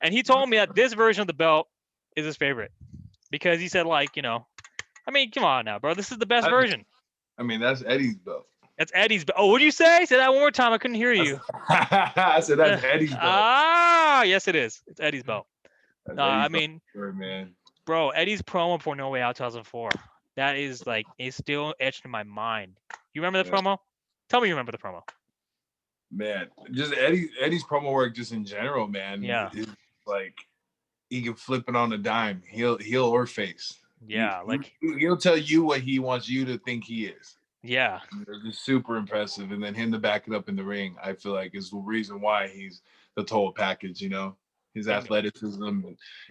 And he told me that this version of the belt is his favorite. Because he said, like, I mean, come on now, bro. This is the best version. I mean, that's Eddie's belt. That's Eddie's belt. Oh, what'd you say? Say that one more time. I couldn't hear you. I said that's Eddie's belt. Ah, yes, it is. It's Eddie's belt. I mean, sure, man. Bro, Eddie's promo for No Way Out 2004. That is like, it's still etched in my mind. You remember the promo? Tell me you remember the promo. Man, just Eddie's promo work just in general, man. Yeah. It's like he can flip it on a dime, heel or face. Yeah, he'll tell you what he wants you to think he is. Yeah. It's super impressive. And then him to back it up in the ring, I feel like is the reason why he's the total package, his athleticism.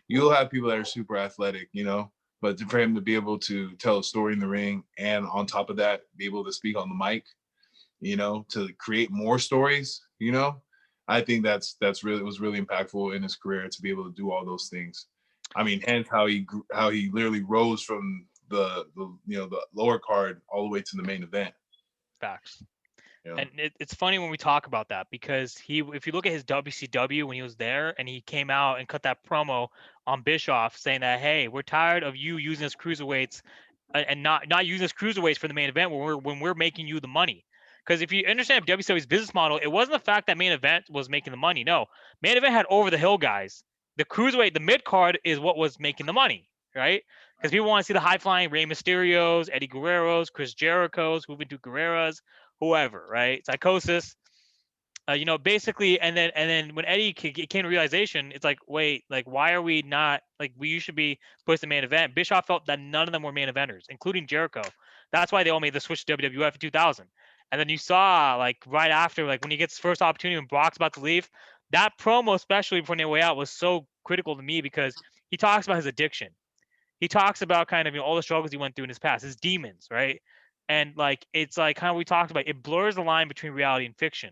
You'll have people that are super athletic, but for him to be able to tell a story in the ring and on top of that, be able to speak on the mic, to create more stories, I think that's really, it was really impactful in his career to be able to do all those things. I mean, hence how he literally rose from the lower card all the way to the main event. Facts. And it's funny when we talk about that because if you look at his WCW when he was there and he came out and cut that promo on Bischoff saying that, hey, we're tired of you using us cruiserweights and not using us cruiserweights for the main event when we're making you the money. Because if you understand WCW's business model, it wasn't the fact that main event was making the money. No, main event had over the hill guys. The cruiserweight, the mid card is what was making the money, right? Because people want to see the high flying Rey Mysterios, Eddie Guerreros, Chris Jericho's, Juventud Guerreras, whoever, right? Psychosis, basically. And then when Eddie came to realization, it's like, wait, like why are we not like you should be pushed to the main event? Bischoff felt that none of them were main eventers, including Jericho. That's why they all made the switch to WWF in 2000. And then you saw like right after, like when he gets his first opportunity when Brock's about to leave, that promo, especially before No Way Out, was so critical to me because he talks about his addiction. He talks about kind of all the struggles he went through in his past, his demons, right? And like it's like kind of we talked about, it blurs the line between reality and fiction.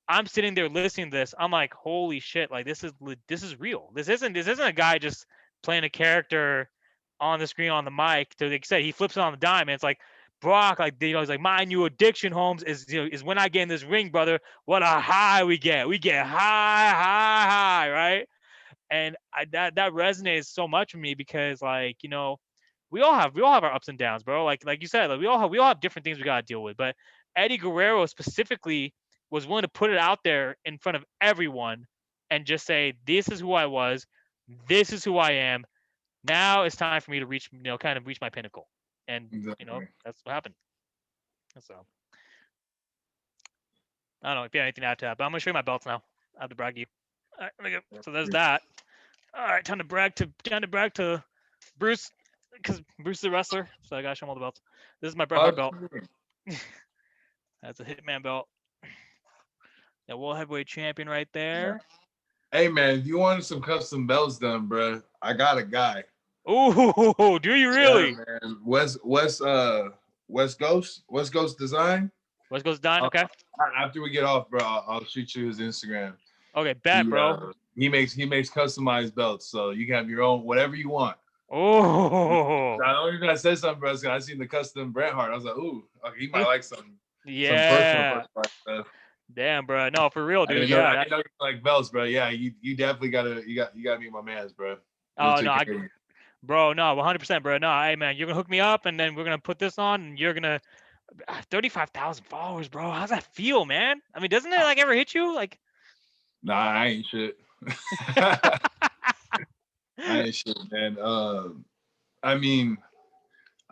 I'm sitting there listening to this. I'm like, holy shit! Like this is real. This isn't a guy just playing a character on the screen on the mic. To like I said, he flips it on the dime, and it's like Brock, like he's like, my new addiction, Holmes, is when I get in this ring, brother. What a high we get! We get high, right? And that resonates so much with me because like we all have our ups and downs, bro. Like you said, like we all have different things we gotta deal with. But Eddie Guerrero specifically was willing to put it out there in front of everyone and just say, this is who I was, this is who I am. Now it's time for me to reach, kind of reach my pinnacle. And that's what happened. So I don't know if you have anything to add to that, but I'm gonna show you my belts now. I have to brag you. All right, so there's that. All right, time to brag to Bruce, because Bruce is a wrestler, so I gotta show him all the belts. This is my Bret Hart belt. That's a Hitman belt. That World Heavyweight Champion right there. Hey man, if you wanted some custom belts done, bro, I got a guy. Oh, do you really? Yeah, man. West Coast Design. West Coast Design, okay. After we get off, bro, I'll shoot you his Instagram. Okay, bet, bro. He makes customized belts, so you can have your own whatever you want. Oh. The only reason I said something, bro, is I seen the custom Bret Hart. I was like, ooh, okay, he might like something. Yeah. Some personal stuff. Damn, bro. No, for real, I dude. didn't know, Yeah. I didn't know you like belts, bro. Yeah, you definitely gotta meet my man's, bro. He'll Oh no, take care of you. bro. No, 100%, bro. No, hey man, you're gonna hook me up, and then we're gonna put this on, and you're gonna 35,000 followers, bro. How's that feel, man? I mean, doesn't it like ever hit you? Like, Nah, I ain't shit. I ain't shit, man. I mean,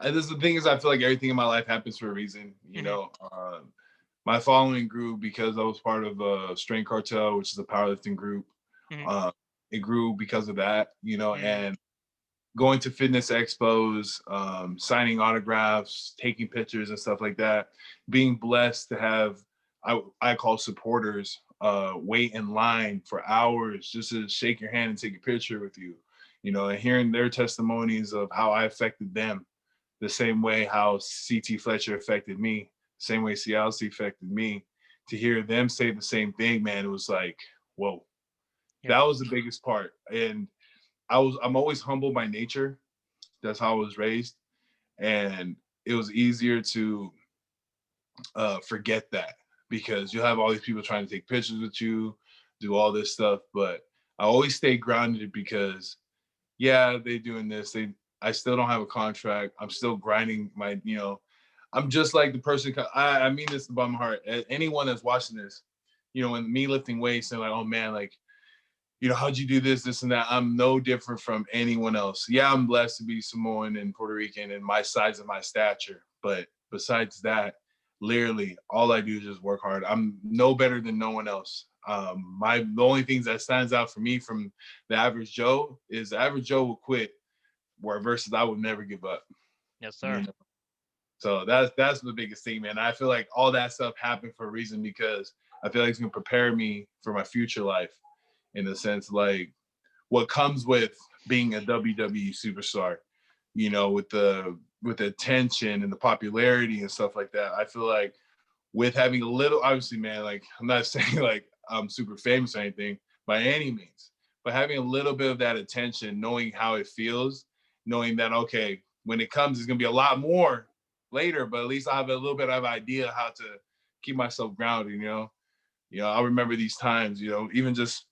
this the thing is, I feel like everything in my life happens for a reason. You Mhm. know, my following grew because I was part of Strength Cartel, which is a powerlifting group. Mhm. Uh, it grew because of that, you know, Mhm. and going to fitness expos, signing autographs, taking pictures and stuff like that. Being blessed to have, I call supporters, wait in line for hours just to shake your hand and take a picture with you, you know, and hearing their testimonies of how I affected them the same way how CT Fletcher affected me, the same way CLC affected me. To hear them say the same thing, man, it was like, whoa, Yeah. that was the biggest part. And I'm always humble by nature. That's how I was raised, and it was easier to forget that because you have all these people trying to take pictures with you, do all this stuff. But I always stay grounded because yeah, they doing this. I still don't have a contract. I'm still grinding my, you know, I'm just like the person. I mean this about my heart. Anyone that's watching this, you know, when me lifting weights and like, oh man, like, you know, how'd you do this and that? I'm no different from anyone else. Yeah, I'm blessed to be Samoan and Puerto Rican and my size and my stature. But besides that, literally all I do is just work hard. I'm no better than no one else. The only things that stands out for me from the average Joe is the average Joe will quit, where versus I would never give up. Yes, You sir. know, so that's the biggest thing, man. I feel like all that stuff happened for a reason because I feel like it's gonna prepare me for my future life in the sense like what comes with being a WWE superstar, you know, with the attention and the popularity and stuff like that. I feel like with having a little, obviously, man, like I'm not saying like I'm super famous or anything by any means, but having a little bit of that attention, knowing how it feels, knowing that okay, when it comes, it's gonna be a lot more later, but at least I have a little bit of idea how to keep myself grounded. You know, I remember these times. You know, even just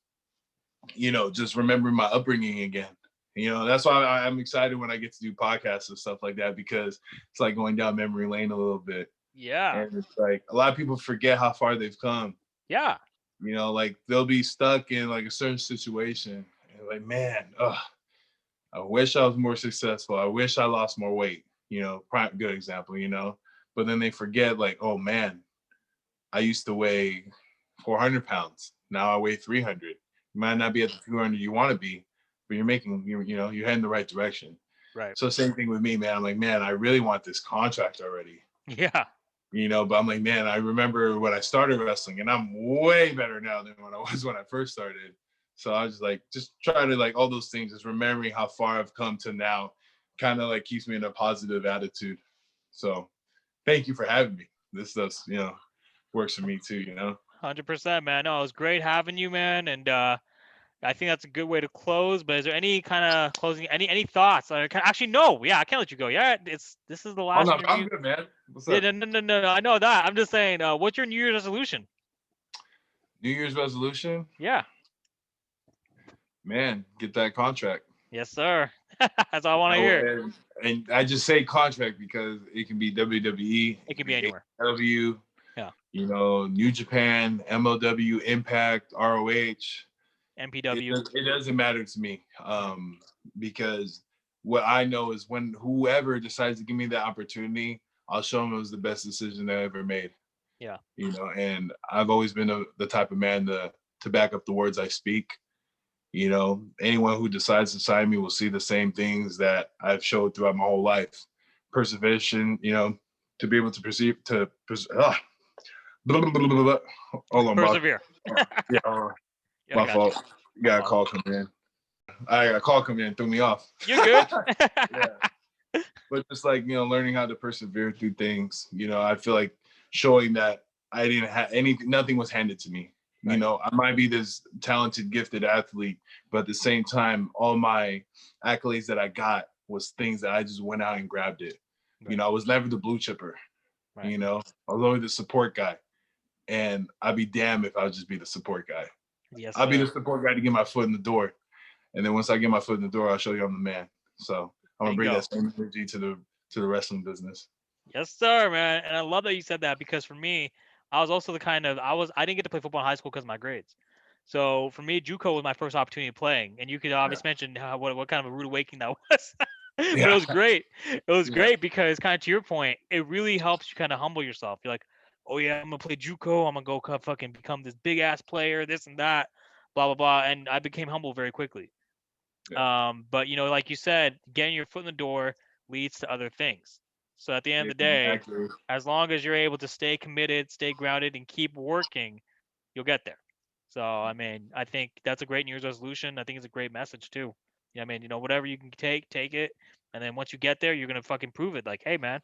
just remembering my upbringing again. You know, that's why I'm excited when I get to do podcasts and stuff like that because it's like going down memory lane a little bit. Yeah. And it's like a lot of people forget how far they've come. Yeah. You know, like they'll be stuck in like a certain situation and like, man, I wish I was more successful. I wish I lost more weight. You know, prime good example. You know, but then they forget like, oh man, I used to weigh 400 pounds. Now I weigh 300. You might not be at the 200 you want to be, but you're heading the right direction. Right. So same thing with me, man. I'm like, man, I really want this contract already. Yeah. But I'm like, man, I remember when I started wrestling and I'm way better now than when I was when I first started. So I was just try to like all those things, just remembering how far I've come to now kind of like keeps me in a positive attitude. So thank you for having me. This stuff's, works for me too, 100%, man. No, it was great having you, man. And I think that's a good way to close. But is there any kind of closing, any thoughts? Actually, no. Yeah, I can't let you go. Yeah, this is the Oh last no, I'm interview. good, man. What's Yeah, up? no. I know that. I'm just saying. What's your New Year's resolution? New Year's resolution? Yeah. Man, get that contract. Yes, sir. That's all I want to hear. And I just say contract because it can be WWE, It it could can be be anywhere. AEW, Yeah. New Japan, MLW, Impact, ROH. MPW. It doesn't matter to me because what I know is when whoever decides to give me that opportunity, I'll show them it was the best decision I ever made. Yeah. And I've always been the type of man to back up the words I speak. Anyone who decides to sign me will see the same things that I've showed throughout my whole life. Perseverance, to be able to perceive to blah, blah, blah, blah, blah. Hold on, boss. Persevere. Yeah, Yeah, I my got you. fault. You got a call come in. I got a call come in and threw me off. You're good. Yeah. But just like, learning how to persevere through things, I feel like showing that I didn't have nothing was handed to me. Right. I might be this talented, gifted athlete, but at the same time, all my accolades that I got was things that I just went out and grabbed it. Right. I was never the blue chipper. Right. I was always the support guy. and I'd be damned if I would just be the support guy. Yes, I'll be the sir. support guy to get my foot in the door. And then once I get my foot in the door, I'll show you I'm the man. So I'm There gonna you bring go. that same energy to the wrestling business. Yes, sir, man. And I love that you said that because for me, I was also the kind of I didn't get to play football in high school because of my grades. So for me, JUCO was my first opportunity of playing, and you could Yeah. obviously mention what kind of a rude awakening that was, but it Yeah. was great. It was Yeah. great because kind of to your point, it really helps you kind of humble yourself. You're like, oh yeah, I'm gonna play JUCO. I'm gonna go fucking become this big ass player, this and that, blah blah blah. And I became humble very quickly. Yeah. But like you said, getting your foot in the door leads to other things. So at the end of the day, Exactly. as long as you're able to stay committed, stay grounded, and keep working, you'll get there. So I mean, I think that's a great New Year's resolution. I think it's a great message too. Yeah, I mean, whatever you can take it, and then once you get there, you're gonna fucking prove it. Like, hey man,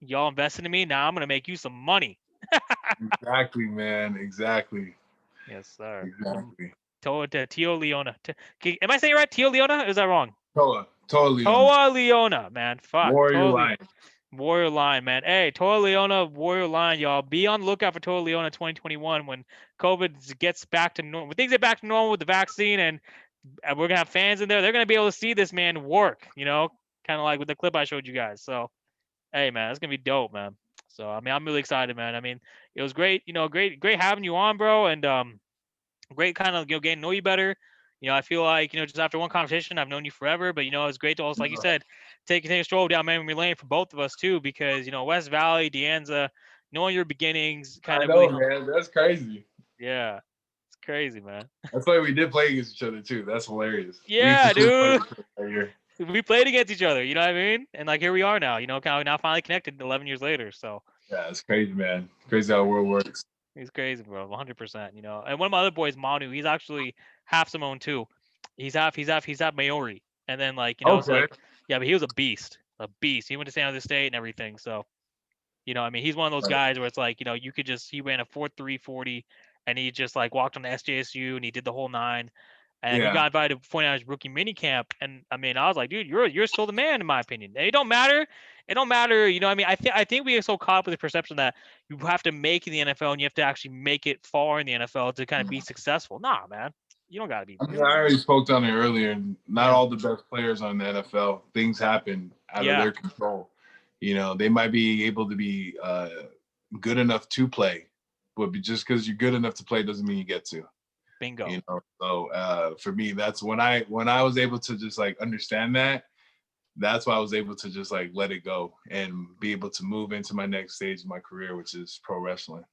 y'all invested in me. Now I'm gonna make you some money. Exactly, man. Exactly. Yes, sir. Exactly. Toa Liona. Am I saying it right? Toa Liona? Or is that wrong? Toa Liona. Toa Liona, man. Fuck. Warrior Totally. Lion. Warrior Line, man. Hey, Toa Liona, Warrior Line, y'all. Be on the lookout for Toa Liona 2021 when COVID gets back to normal. When things get back to normal with the vaccine and we're gonna have fans in there, they're gonna be able to see this man work. Kind of like with the clip I showed you guys. So, hey, man, it's gonna be dope, man. So, I mean, I'm really excited, man. I mean, it was great. Great having you on, bro, and great kind of getting to know you better. I feel like just after one conversation, I've known you forever. But it's great to also, like you said, take a stroll down memory lane for both of us too, because West Valley, Deanza, knowing your beginnings, kind I of really, know, man. That's crazy. yeah, it's crazy, man. That's why we did play against each other too. That's hilarious. We for Yeah, sure played dude, each other that year. we played against each other. You know what I mean? And like here we are now. Kind of now finally connected 11 years later. So Yeah, it's crazy, man. Crazy how the world works. he's crazy, bro. 100%. And one of my other boys, Manu, he's actually half Samoan too. He's half Maori. And then it's Okay. like, yeah, but he was a beast, a beast. He went to San Jose State and everything. So, I mean, he's one of those Right. guys where it's like, he ran a 4.340 and he just like walked on the SDSU and he did the whole nine. And he Yeah. got invited to 49ers rookie mini camp. And I mean, I was like, dude, you're still the man in my opinion. And it don't matter. It don't matter. I mean, I think we get so caught up with the perception that you have to make it in the NFL and you have to actually make it far in the NFL to kind of be successful. Nah, man. You don't gotta be. I mean, I already spoke on it earlier. Not Yeah. all the best players on the NFL. Things happen out of Yeah. their control. They might be able to be good enough to play, but just because you're good enough to play doesn't mean you get to. Bingo. So for me, that's when I was able to just like understand that. That's why I was able to just like let it go and be able to move into my next stage of my career, which is pro wrestling.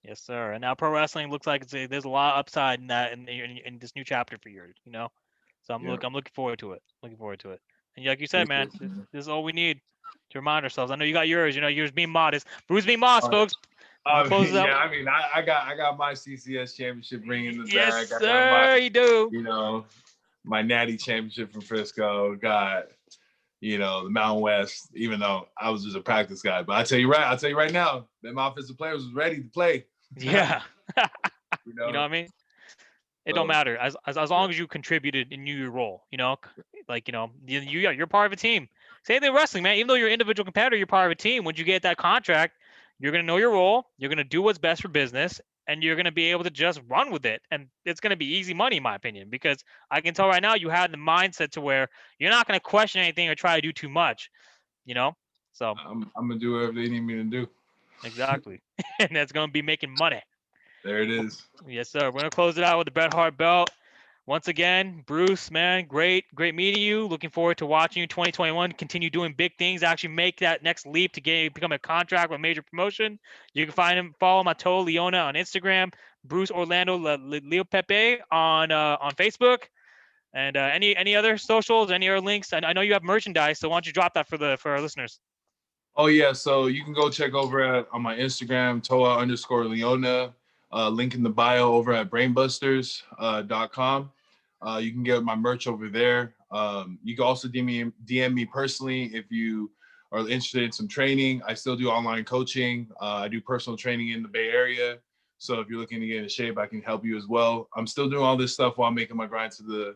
Yes, sir. And now pro wrestling looks like there's a lot of upside in that in this new chapter for yours. So Yeah. I'm looking forward to it. Looking forward to it. And like you said, man, Appreciate this, you, man. this is all we need to remind ourselves. I know you got yours. Yours being modest. Bruce being modest, folks. We'll close this out. Yeah, I mean, I got my CCS championship ring in the Yes, bag. I got my, sir. You do. my natty championship from Frisco. Got, the Mountain West, even though I was just a practice guy. But I'll tell you right now, them offensive players was ready to play. Yeah. You You know know, what I mean? It don't so matter as long as you contributed and knew your role. You're part of a team. Same thing with wrestling, man. Even though you're an individual competitor, you're part of a team. Once you get that contract, you're gonna know your role. You're gonna do what's best for business, and you're gonna be able to just run with it. And it's gonna be easy money, in my opinion, because I can tell right now you had the mindset to where you're not gonna question anything or try to do too much. You know. So I'm gonna do whatever they need me to do. exactly, and that's gonna be making money. There it is. Yes, sir. We're gonna close it out with the Bret Hart belt. Once again, Bruce, man, great meeting you. Looking forward to watching you 2021 continue doing big things, actually make that next leap to become a contract with a major promotion. You can follow my Toa Liona on Instagram, Bruce Orlando Leaupepe on Facebook, and any other socials, any other links. I know you have merchandise, so why don't you drop that for our listeners? Oh yeah, so you can go check over on my Instagram, Toa_Leona. Link in the bio over at brainbusters.com. You can get my merch over there. You can also DM me personally if you are interested in some training. I still do online coaching. I do personal training in the Bay Area. So if you're looking to get in shape, I can help you as well. I'm still doing all this stuff while making my grind to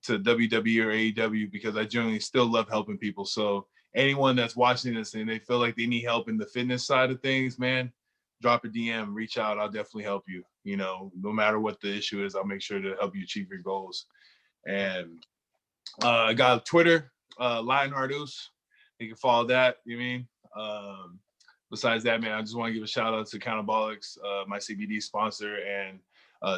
WWE or AEW because I generally still love helping people. So anyone that's watching this and they feel like they need help in the fitness side of things, man, drop a DM, reach out. I'll definitely help you. No matter what the issue is, I'll make sure to help you achieve your goals. And I got Twitter, Lionheartus. You can follow that. Besides that, man, I just want to give a shout out to Countabolics, my CBD sponsor, and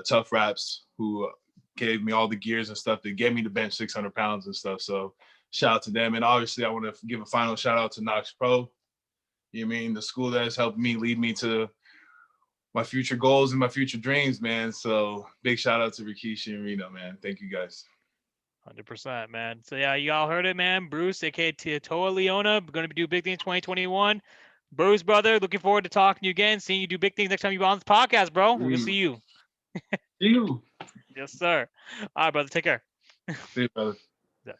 Tough Raps, who gave me all the gears and stuff that get me to bench 600 pounds and stuff. So shout out to them. And obviously I want to give a final shout out to KnokxPro. The school that has helped me lead me to my future goals and my future dreams, man. So big shout out to Rikishi and Reno, man. Thank you guys. 100%, man. So yeah, y'all heard it, man. Bruce, aka Toa Liona, going to do big things 2021. Bruce, brother, looking forward to talking to you again, seeing you do big things next time you're on this podcast, bro. We'll see you. See you. Yes, sir. All right, brother. Take care. See you, brother. Yeah.